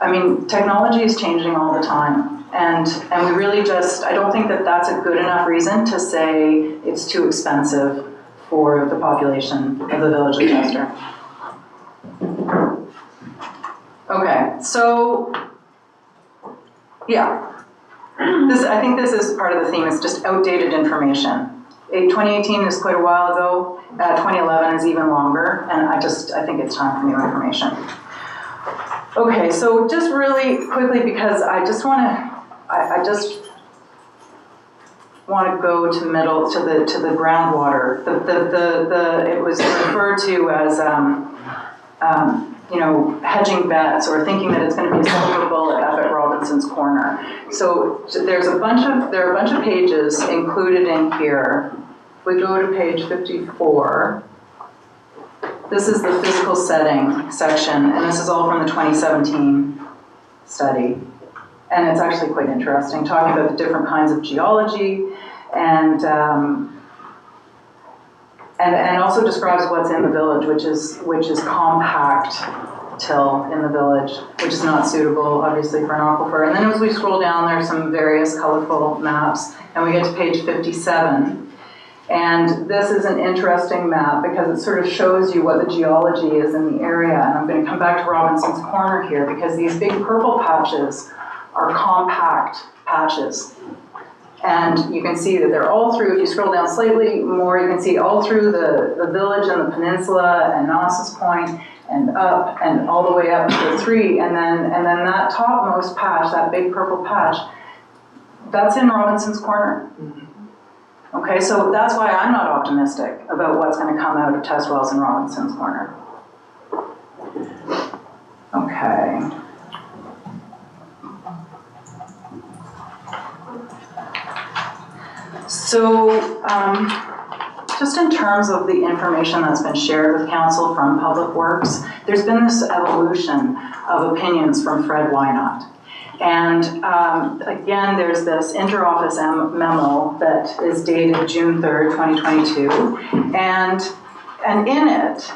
I mean, technology is changing all the time. And we really just, I don't think that that's a good enough reason to say it's too expensive for the population of the village of Chester. Okay, so, yeah. I think this is part of the theme, it's just outdated information. 2018 is quite a while ago, 2011 is even longer, and I think it's time for new information. Okay, so just really quickly, because I just want to go to the groundwater. It was referred to as hedging bets or thinking that it's going to be a silver bullet up at Robinson's Corner. So there are a bunch of pages included in here. If we go to page 54, this is the physical setting section, and this is all from the 2017 study. And it's actually quite interesting, talking about the different kinds of geology and also describes what's in the village, which is compact till in the village, which is not suitable, obviously, for an aquifer. And then as we scroll down, there's some various colorful maps, and we get to page 57. And this is an interesting map because it sort of shows you what the geology is in the area. And I'm going to come back to Robinson's Corner here because these big purple patches are compact patches. And you can see that they're all through, if you scroll down slightly more, you can see all through the village and the peninsula and Nausus Point and up and all the way up to the 3. And then that topmost patch, that big purple patch, that's in Robinson's Corner. Okay, so that's why I'm not optimistic about what's going to come out of test wells in Robinson's Corner. Okay. So, just in terms of the information that's been shared with Council from Public Works, there's been this evolution of opinions from Fred Wynot. And again, there's this interoffice memo that is dated June 3rd, 2022. And in it,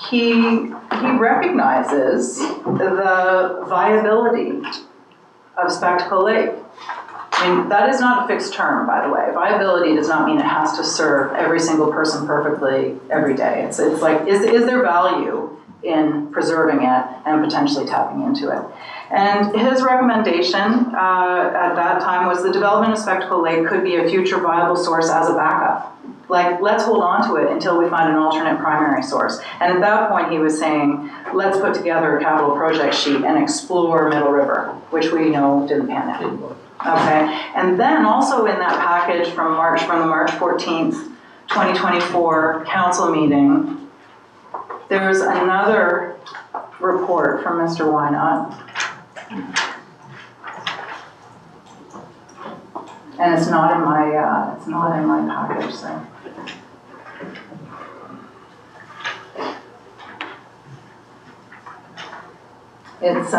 he recognizes the viability of Spectacle Lake. I mean, that is not a fixed term, by the way. Viability does not mean it has to serve every single person perfectly every day. It's like, is there value in preserving it and potentially tapping into it? And his recommendation at that time was the development of Spectacle Lake could be a future viable source as a backup. Like, let's hold on to it until we find an alternate primary source. And at that point, he was saying, let's put together a capital project sheet and explore Middle River, which we know didn't pan out. Okay, and then also in that package from the March 14th, 2024 council meeting, there's another report from Mr. Wynot. And it's not in my package, so. It's,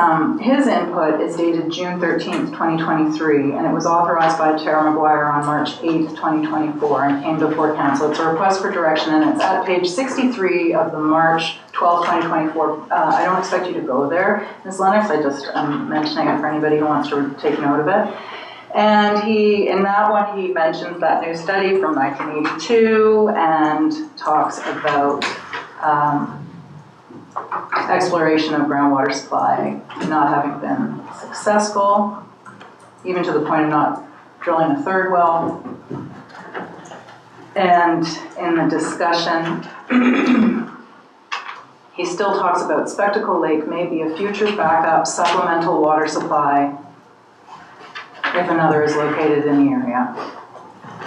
his input is dated June 13th, 2023, and it was authorized by Chair McGuire on March 8th, 2024, and came before council. It's a request for direction, and it's at page 63 of the March 12th, 2024. I don't expect you to go there, Ms. Lennox. I just am mentioning it for anybody who wants to take note of it. And in that one, he mentions that new study from 1982 and talks about exploration of groundwater supply not having been successful, even to the point of not drilling a third well. And in the discussion, he still talks about Spectacle Lake may be a future backup supplemental water supply if another is located in the area.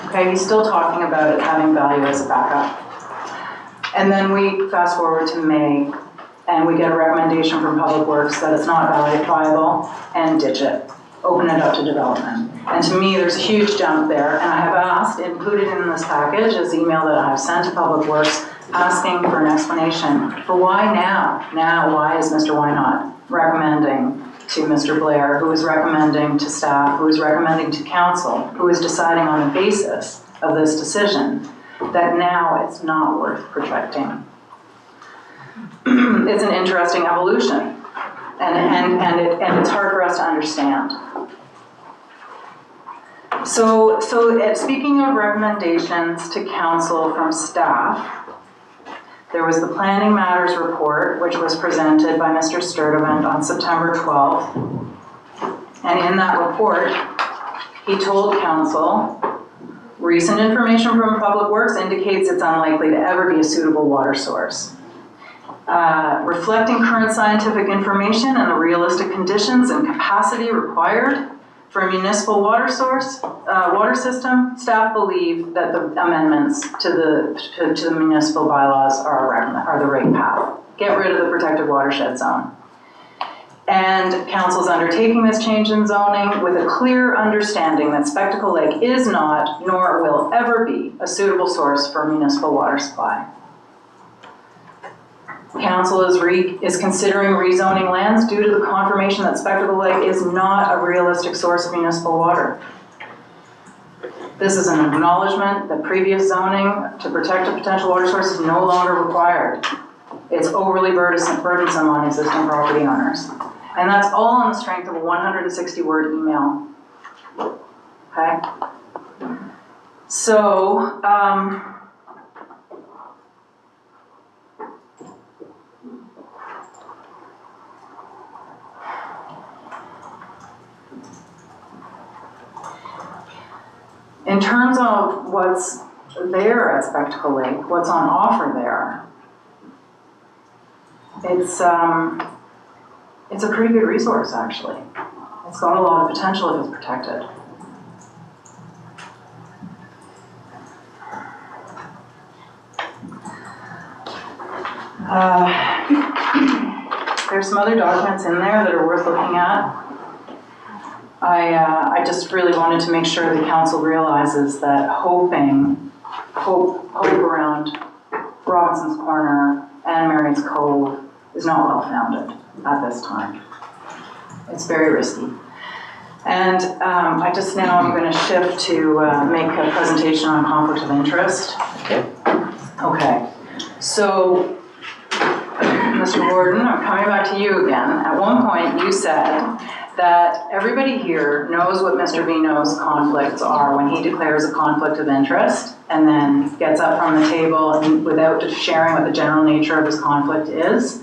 Okay, he's still talking about it having value as a backup. And then we fast forward to May, and we get a recommendation from Public Works that it's not viable and ditch it, open it up to development. And to me, there's a huge jump there, and I have asked, included in this package, is the email that I have sent to Public Works asking for an explanation for why now. Now, why is Mr. Wynot recommending to Mr. Blair, who is recommending to staff, who is recommending to council, who is deciding on the basis of this decision that now it's not worth protecting. It's an interesting evolution, and it's hard for us to understand. So speaking of recommendations to council from staff, there was the Planning Matters report, which was presented by Mr. Sturdivant on September 12th. And in that report, he told council, recent information from Public Works indicates it's unlikely to ever be a suitable water source. Reflecting current scientific information and the realistic conditions and capacity required for a municipal water system, staff believe that the amendments to the municipal bylaws are the right path. Get rid of the protected watershed zone. And council's undertaking this change in zoning with a clear understanding that Spectacle Lake is not, nor will ever be, a suitable source for municipal water supply. Council is considering rezoning lands due to the confirmation that Spectacle Lake is not a realistic source of municipal water. This is an acknowledgement that previous zoning to protect a potential water source is no longer required. It's overly burdensome on existing property owners. And that's all on the strength of a 160-word email. Okay? So, in terms of what's there at Spectacle Lake, what's on offer there, it's a pretty good resource, actually. It's got a lot of potential if it's protected. There's some other documents in there that are worth looking at. I just really wanted to make sure the council realizes that hope around Robinson's Corner and Marion's Cove is not well founded at this time. It's very risky. And I just now I'm going to shift to make a presentation on conflict of interest. Okay. So, Mr. Warden, I'm coming back to you again. At one point you said that everybody here knows what Mr. Vino's conflicts are when he declares a conflict of interest and then gets up from the table and without sharing what the general nature of his conflict is.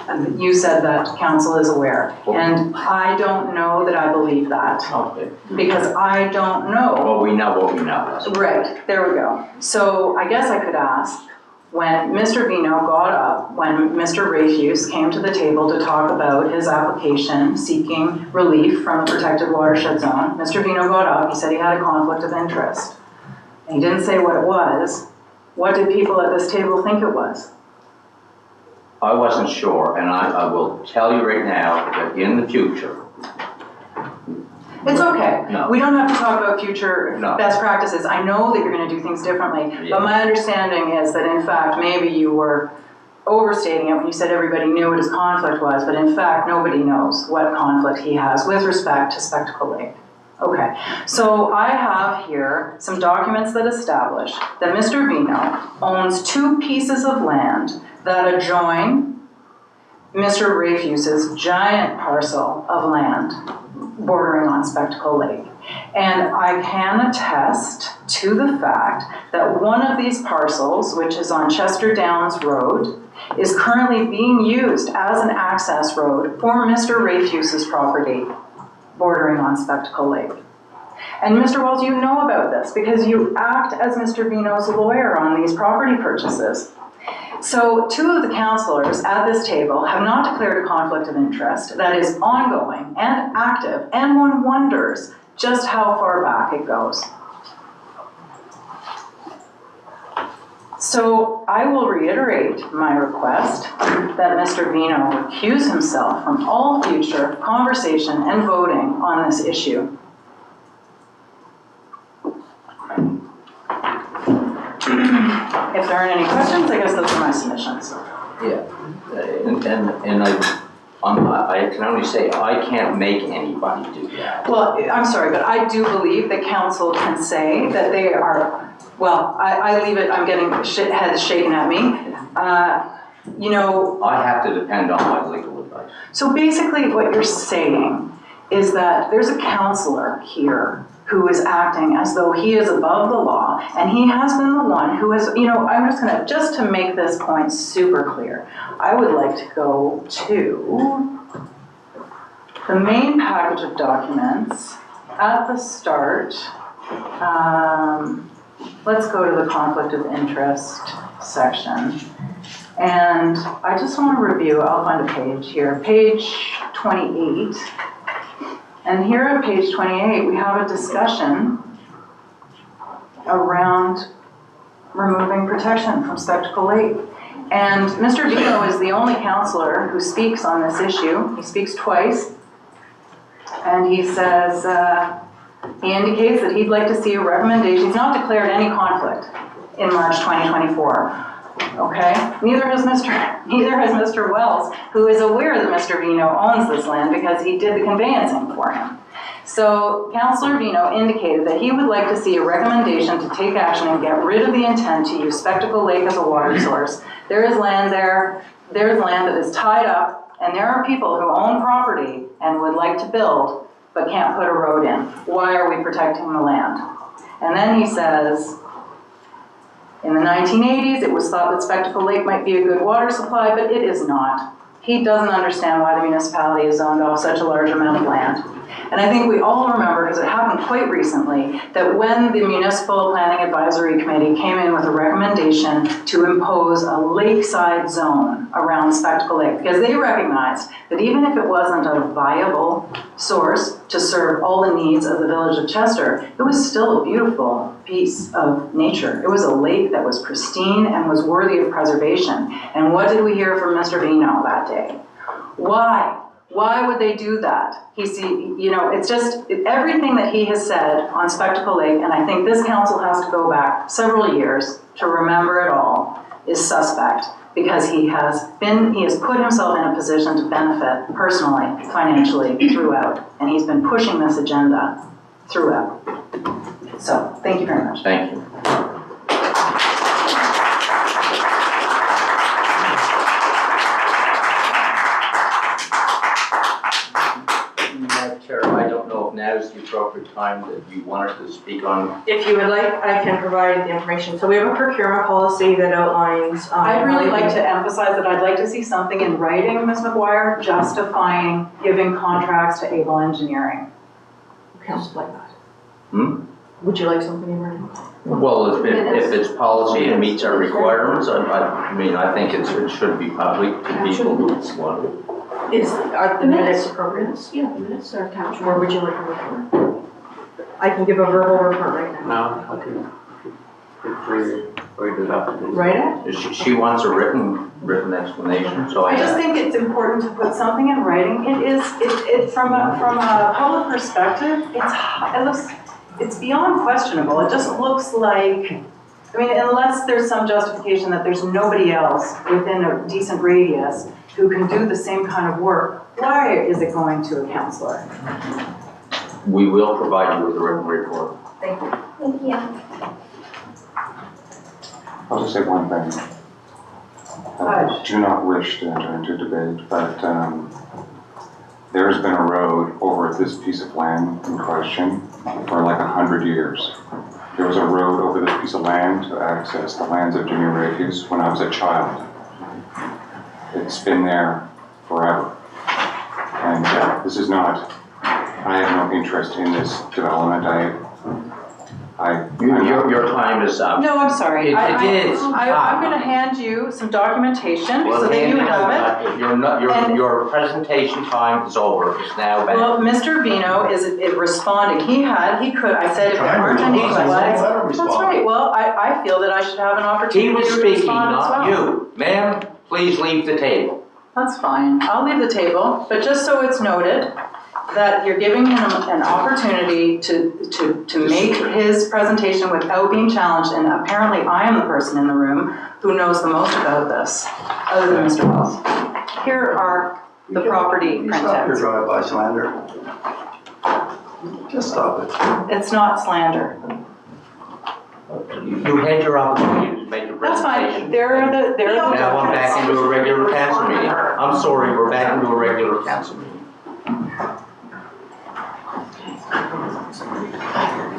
And you said that council is aware. And I don't know that I believe that. Okay. Because I don't know. Well, we know what we know. Right, there we go. So I guess I could ask, when Mr. Vino got up, when Mr. Rafuse came to the table to talk about his application seeking relief from the protected watershed zone, Mr. Vino got up, he said he had a conflict of interest. And he didn't say what it was. What did people at this table think it was? I wasn't sure, and I will tell you right now that in the future. It's okay. No. We don't have to talk about future No. best practices. I know that you're going to do things differently, but my understanding is that in fact maybe you were overstating it when you said everybody knew what his conflict was, but in fact nobody knows what conflict he has with respect to Spectacle Lake. Okay, so I have here some documents that establish that Mr. Vino owns 2 pieces of land that adjoin Mr. Rafuse's giant parcel of land bordering on Spectacle Lake. And I can attest to the fact that one of these parcels, which is on Chester Downs Road, is currently being used as an access road for Mr. Rafuse's property bordering on Spectacle Lake. And Mr. Wells, you know about this because you act as Mr. Vino's lawyer on these property purchases. So 2 of the councillors at this table have not declared a conflict of interest that is ongoing and active, and one wonders just how far back it goes. So I will reiterate my request that Mr. Vino recuse himself from all future conversation and voting on this issue. If there aren't any questions, I guess those are my submissions. Yeah, and I can only say I can't make anybody do that. Well, I'm sorry, but I do believe that council can say that they are well, I leave it, I'm getting heads shaken at me. You know, I have to depend on my legal advice. so basically what you're saying is that there's a counselor here who is acting as though he is above the law, and he has been the one who has, you know, I'm just to make this point super clear, I would like to go to the main package of documents at the start. Let's go to the conflict of interest section. And I just want to review, I'll find a page here, page 28. And here at page 28, we have a discussion around removing protection from Spectacle Lake. And Mr. Vino is the only counselor who speaks on this issue. He speaks twice. And he says, he indicates that he'd like to see a recommendation. He's not declared any conflict in March 2024. Okay? Neither has Mr. Wells, who is aware that Mr. Vino owns this land because he did the conveyancing for him. So Councillor Vino indicated that he would like to see a recommendation to take action and get rid of the intent to use Spectacle Lake as a water source. There is land there, there's land that is tied up, and there are people who own property and would like to build, but can't put a road in. Why are we protecting the land? And then he says, in the 1980s, it was thought that Spectacle Lake might be a good water supply, but it is not. He doesn't understand why the municipality has zoned off such a large amount of land. And I think we all remember, because it happened quite recently, that when the Municipal Planning Advisory Committee came in with a recommendation to impose a lakeside zone around Spectacle Lake, because they recognized that even if it wasn't a viable source to serve all the needs of the village of Chester, it was still a beautiful piece of nature. It was a lake that was pristine and was worthy of preservation. And what did we hear from Mr. Vino that day? Why? Why would they do that? It's just everything that he has said on Spectacle Lake, and I think this council has to go back several years to remember it all, is suspect, because he has put himself in a position to benefit personally, financially, throughout, and he's been pushing this agenda throughout. So, thank you very much. Thank you. Chair, I don't know if now is the appropriate time that you wanted to speak on. If you would like, I can provide the information. So we have a procurement policy that outlines. I'd really like to emphasize that I'd like to see something in writing, Ms. McGuire, justifying giving contracts to Able Engineering. Council like that. Would you like something in writing? Well, if it's policy and meets our requirements, I think it should be public to people who want it. Are the minutes appropriate? Yeah, the minutes are captured. Or would you like a report? I can give a verbal report right now. No, okay. Write it up. Write it? She wants a written explanation, so I just think it's important to put something in writing. It from a public perspective, it's beyond questionable. It just looks like, unless there's some justification that there's nobody else within a decent radius who can do the same kind of work, why is it going to a councillor? we will provide you with a written report. Thank you. Thank you. I'll just say one thing. I do not wish to enter into debate, but there's been a road over this piece of land in question for like 100 years. There was a road over this piece of land to access the lands of Jimmy Rafuse when I was a child. It's been there forever. And this is not, I have no interest in this development. Your time is up. No, I'm sorry. It is. I'm going to hand you some documentation so that you have it. Your presentation time is over. It's now back. Well, Mr. Vino is responding. I said if there aren't any questions. That's right. Well, I feel that I should have an opportunity He was to speaking, respond as not well. you. Ma'am, please leave the table. That's fine. I'll leave the table, but just so it's noted that you're giving him an opportunity to make his presentation without being challenged, and apparently I am the person in the room who knows the most about this, other than Mr. Wells. Here are the property You stop your printouts. drive-by slander. Just stop it. It's not slander. You had your opportunity to make your That's presentation. fine, they're the. Now I'm back into a regular council meeting. I'm sorry, we're back into a regular council meeting.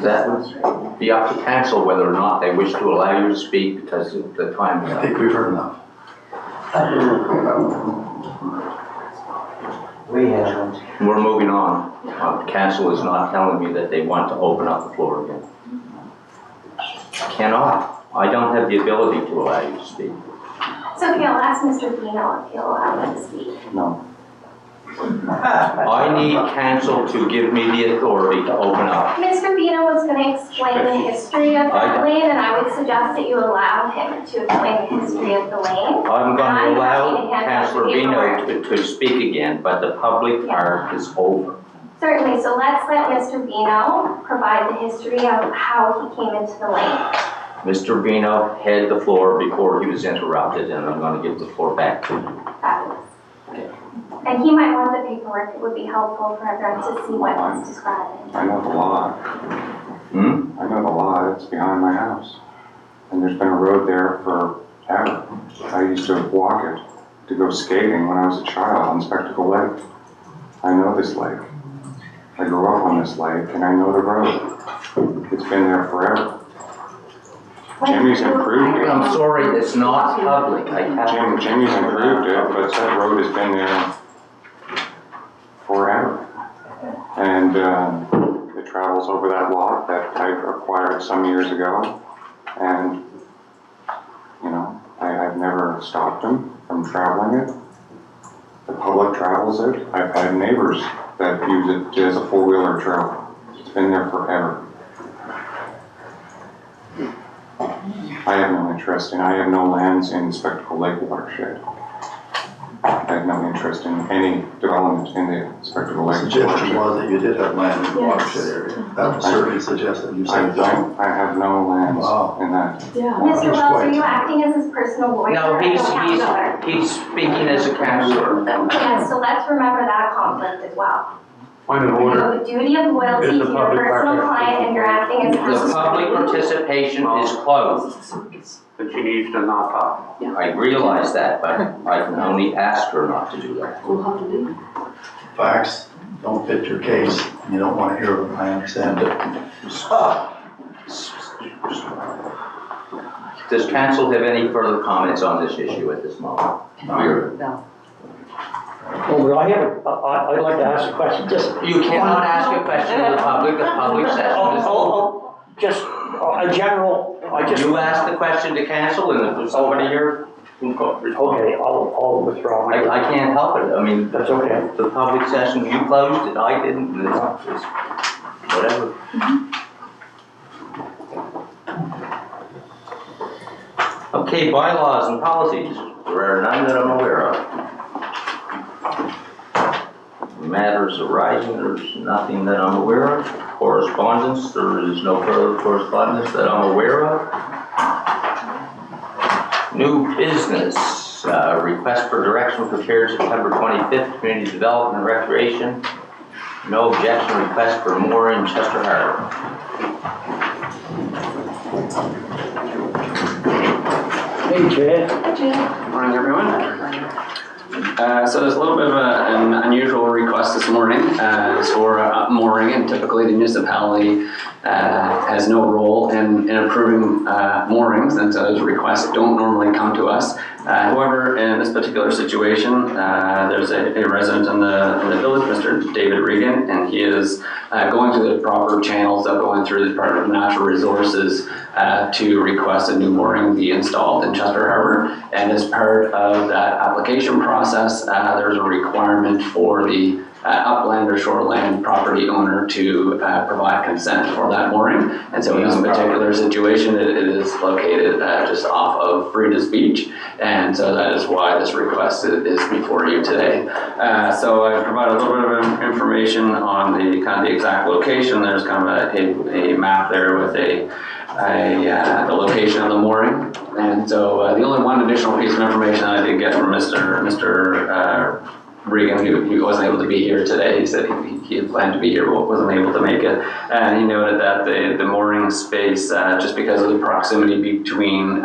That would be up to council whether or not they wish to allow you to speak because of the time is I up. think we've heard enough. We haven't. We're moving on. Council is not telling me that they want to open up the floor again. Cannot. I don't have the ability to allow you to speak. So okay, I'll ask Mr. Bino if he'll allow me to speak. No. I need council to give me the authority to open up. Mr. Bino was going to explain the history of that lane, and I would suggest that you allow him to explain the history of the lane. I'm going to allow happy to hand out Councillor the Bino paperwork. to speak again, but the public part is over. Certainly, so let's let Mr. Bino provide the history of how he came into the lane. Mr. Bino had the floor before he was interrupted, and I'm going to give the floor back to him. Fabulous. And he might want the paperwork, it would be helpful for everyone to see what he's describing. I know the law. I know the law, it's behind my house. And there's been a road there forever. I used to walk it to go skating when I was a child on Spectacle Lake. I know this lake. I grew up on this lake and I know the road. It's been there forever. Jimmy's improved it. I'm sorry, it's not public. Jimmy's improved it, but that road has been there forever. And it travels over that lot that I acquired some years ago. And, you know, I've never stopped them from traveling it. The public travels it. I've had neighbors that use it as a four-wheeler trail. It's been there forever. I have no interest in, I have no lands in Spectacle Lake watershed. I have no interest in any development in the Spectacle Lake Suggestion watershed. was that you did have land in the watershed area. That was certainly suggested, you said you don't. I have no lands Wow. in that. Yeah. Mr. Wells, are you acting as his personal lawyer? No, or he's counselor? speaking as a councillor. Yes, so let's remember that conflict as well. Point of You order. have a duty of loyalty Is to the your public personal record? client, and you're acting as The his. public participation is closed. That she needs to not talk. I realize that, but I can only ask her not to do that. We'll have to leave. Facts don't fit your case, and you don't want to hear them, I understand it. Does council have any further comments on this issue at this moment? No. Well, I'd like to ask a question, just. You cannot ask a question to the public session is over. Just a general, You ask the question to council, and if there's somebody here, who can respond. Okay, I'll withdraw my. I can't help it, I mean, That's okay. the public session, you closed it, I didn't, and it's just, whatever. Okay, bylaws and policies, there are none that I'm aware of. Matters arising, there's nothing that I'm aware of. Correspondence, there is no further correspondence that I'm aware of. New business, request for direction prepared September 25th, Community Development and Recreation. No objection, request for more in Chester Harbor. Hey, Chair. Morning, everyone. So there's a little bit of an unusual request this morning. It's for mooring, and typically the municipality has no role in approving moorings, and so those requests don't normally come to us. However, in this particular situation, there's a resident in the village, Mr. David Regan, and he is going through the proper channels of going through the Department of Natural Resources to request a new mooring be installed in Chester Harbor. And as part of that application process, there's a requirement for the upland or shoreland property owner to provide consent for that mooring. And so in this particular situation, it is located just off of Frida's Beach. And so that is why this request is before you today. So I provide a little bit of information on the kind of the exact location. There's kind of a map there with the location of the mooring. And so the only one additional piece of information that I did get from Mr. Regan, he wasn't able to be here today. He said he had planned to be here, but wasn't able to make it. And he noted that the mooring space, just because of the proximity between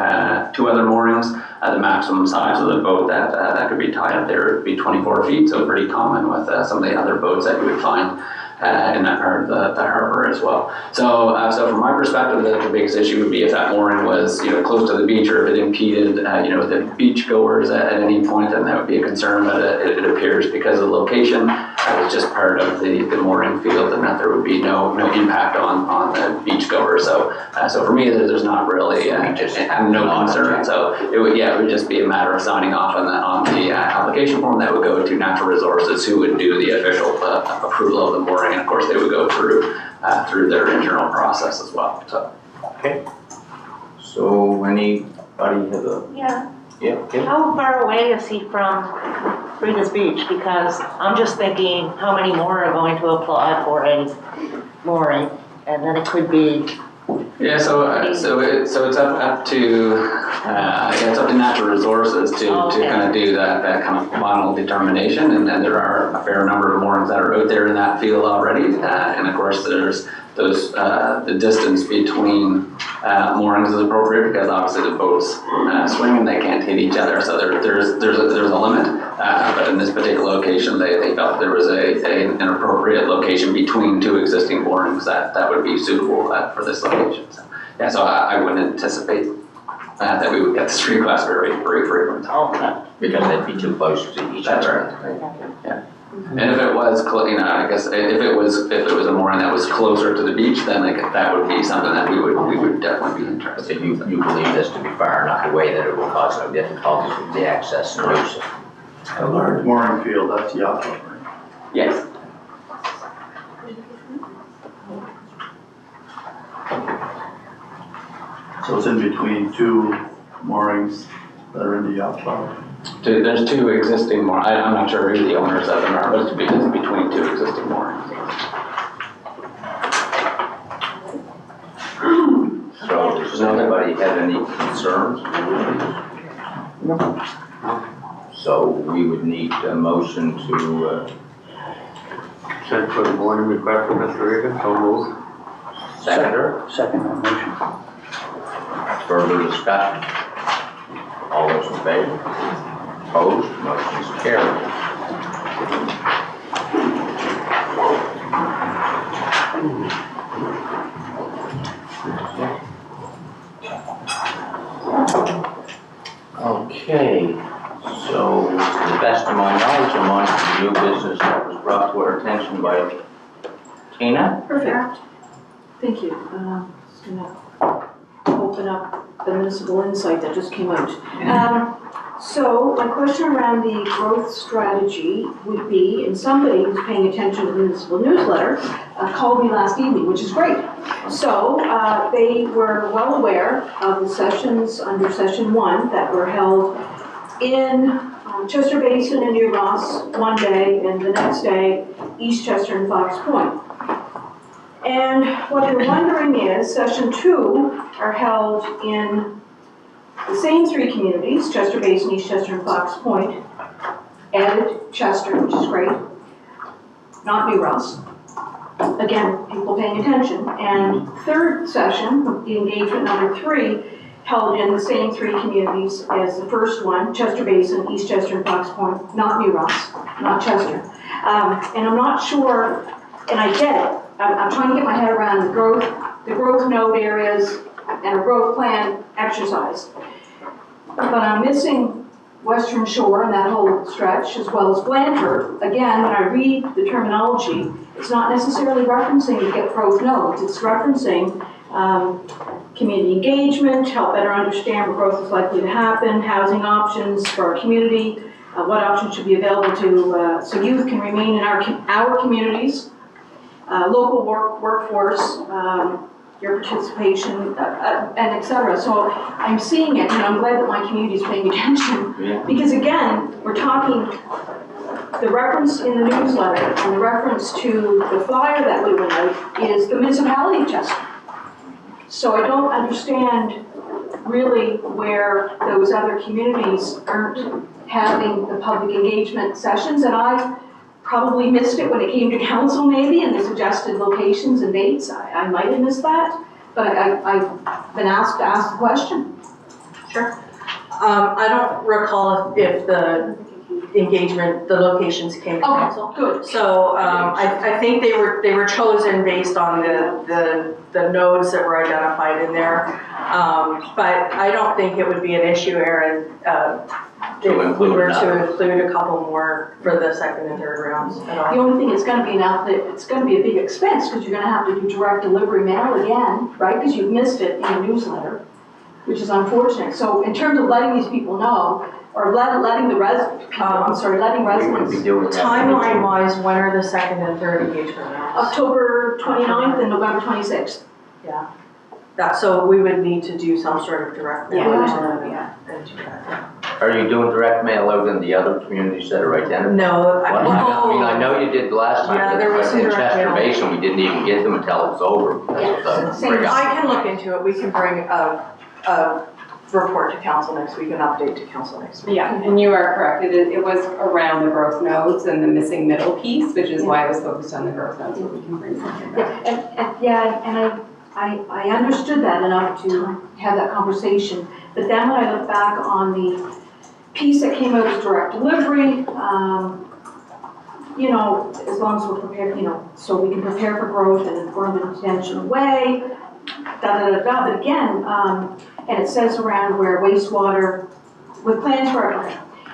two other moorings, the maximum size of the boat that could be tied up there would be 24 feet, so pretty common with some of the other boats that you would find in that part of the harbor as well. So from my perspective, the biggest issue would be if that mooring was close to the beach, or if it impeded the beach goers at any point, and that would be a concern. But it appears because of the location, it's just part of the mooring field, and that there would be no impact on the beach goers. So for me, there's not really no concern. So it would just be a matter of signing off on the application form that would go to Natural Resources, who would do the official approval of the mooring. And of course, they would go through their internal process as well. So. Okay. So anybody have a? Yeah. How far away is he from Regis Beach? Because I'm just thinking, how many more are going to apply for a mooring? And then it could be. Yeah, so it's up to Natural Resources to kind of do that kind of final determination, and there are a fair number of moorings that are out there in that field already, and of course there's those the distance between moorings is appropriate, because obviously the boats swing and they can't hit each other, so there's a limit. But in this particular location, they felt there was an appropriate location between two existing moorings that would be suitable for this location. So I wouldn't anticipate that we would get this request very frequent. Because they'd be too close to each other. Yeah. And if it was, I guess if it was a mooring that was closer to the beach, then that would be something that we would definitely be interested in. You believe this to be far enough away that it will cause no difficulties with the access and use? A large mooring field, that's yacht club, right? Yes. So it's in between two moorings that are in the yacht club? There's two existing moorings. I'm not sure who the owners of them are, but it's between two existing moorings. So does anybody have any concerns? No. So we would need a motion to Send for the mooring request for Mr. Regan, so moved. seconder. Second that motion. Further discussion? All those in favor? Opposed? Motion is carried. Okay, so to the best of my knowledge, I'm on to the new business that was brought to our attention by Tina. Perfect. Thank you. Just gonna open up the municipal insight that just came out. So my question around the growth strategy would be, and somebody who's paying attention to the municipal newsletter called me last evening, which is great. So they were well aware of the sessions under session 1 that were held in Chester Basin and New Ross one day, and the next day East Chester and Fox Point. And what they're wondering is, session 2 are held in the same 3 communities, Chester Basin, East Chester, and Fox Point, added Chester, which is great, not New Ross. Again, people paying attention. And third session, the engagement number 3, held in the same 3 communities as the first one, Chester Basin, East Chester, and Fox Point, not New Ross, not Chester. And I'm not sure, and I get it, I'm trying to get my head around the growth node areas and a growth plan exercise. But I'm missing Western Shore and that whole stretch, as well as Blanford. Again, when I read the terminology, it's not necessarily referencing to get growth nodes. It's referencing community engagement, help better understand where growth is likely to happen, housing options for our community, what options should be available to so youth can remain in our communities, local workforce, your participation, and et cetera. So I'm seeing it, and I'm glad that my community is paying attention. Yeah. Because again, we're talking, the reference in the newsletter and the reference to the flyer that we went out is the municipality of Chester. So I don't understand really where those other communities aren't having the public engagement sessions, and I probably missed it when it came to council maybe, and the suggested locations and dates. I might have missed that, but I've been asked to ask the question. Sure. I don't recall if the engagement, the locations came to council. Okay, good. So I think they were chosen based on the nodes that were identified in there. But I don't think it would be an issue, Aaron, if we were to include a couple more for the second and third rounds at all. The only thing, it's gonna be it's gonna be a big expense, because you're gonna have to do direct delivery mail again, right? Because you've missed it in the newsletter, which is unfortunate. So in terms of letting these people know, or letting the residents, letting residents. Timeline-wise, when are the second and third engagement rounds? October 29th and November 26th. Yeah. So we would need to do some sort of direct mail. Yeah. And do that. Are you doing direct mail out in the other communities that are identified? No. I know you did the last time. Yeah, there was some In direct Chester mail. Basin, we didn't even get them until it was over. because of the breakout. I can look into it. We can bring a report to council next week, an update to council next week. Yeah, and you are correct. It was around the growth nodes and the missing middle piece, which is why I was focused on the growth nodes, but we can bring something back. And I understood that enough to have that conversation. But then when I look back on the piece that came out as direct delivery, you know, as long as we're prepared, you know, so we can prepare for growth in an informed and intentional way, But again, and it says around where wastewater, with plans for,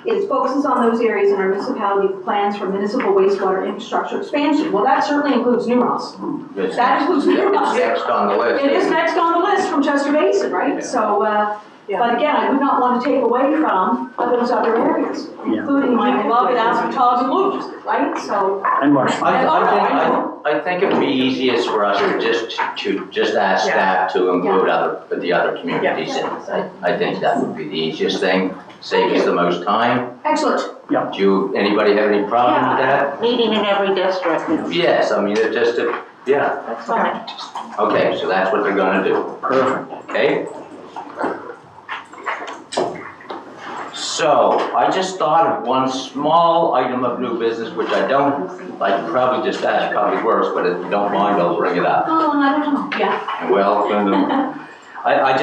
it focuses on those areas in our municipality with plans for municipal wastewater infrastructure expansion. Well, that certainly includes New Ross. That includes New Ross. It's next on the list. It is next on the list from Chester Basin, right? Yeah. So, but again, I would not want to take away from those other areas, including my beloved Aspertog and Luke, right? So. And Marsh. I think it would be easiest for us to just ask staff to include the other communities in. I think that would be the easiest thing, save us the most time. Excellent. Do anybody have any problem with that? Meeting in every district. Yes, I mean, it just, yeah. That's fine. Okay, so that's what they're gonna do. Perfect. Okay? So, I just thought of one small item of new business, which I could probably just ask Public Works, but if you don't mind, I'll bring it up. Oh, I don't know, yeah. Well, I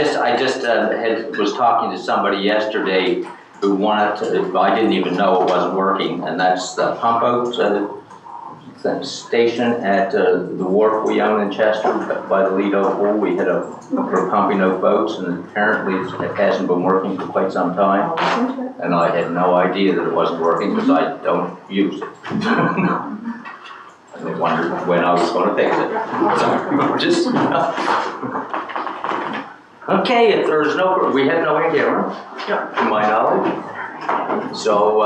was talking to somebody yesterday who wanted to, I didn't even know it wasn't working, and that's the pump out station at the wharf we own in Chester by the Lido Pool. We had for pumping out boats, and apparently it hasn't been working for quite some time. And I had no idea that it wasn't working because I don't use it. And they wondered when I was going to fix it. So, just, okay, if there's we have no in camera, to my knowledge. So,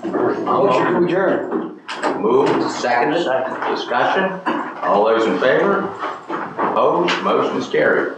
Motion to adjourn. moved, seconded, discussion. All those in favor? Opposed, motion is carried.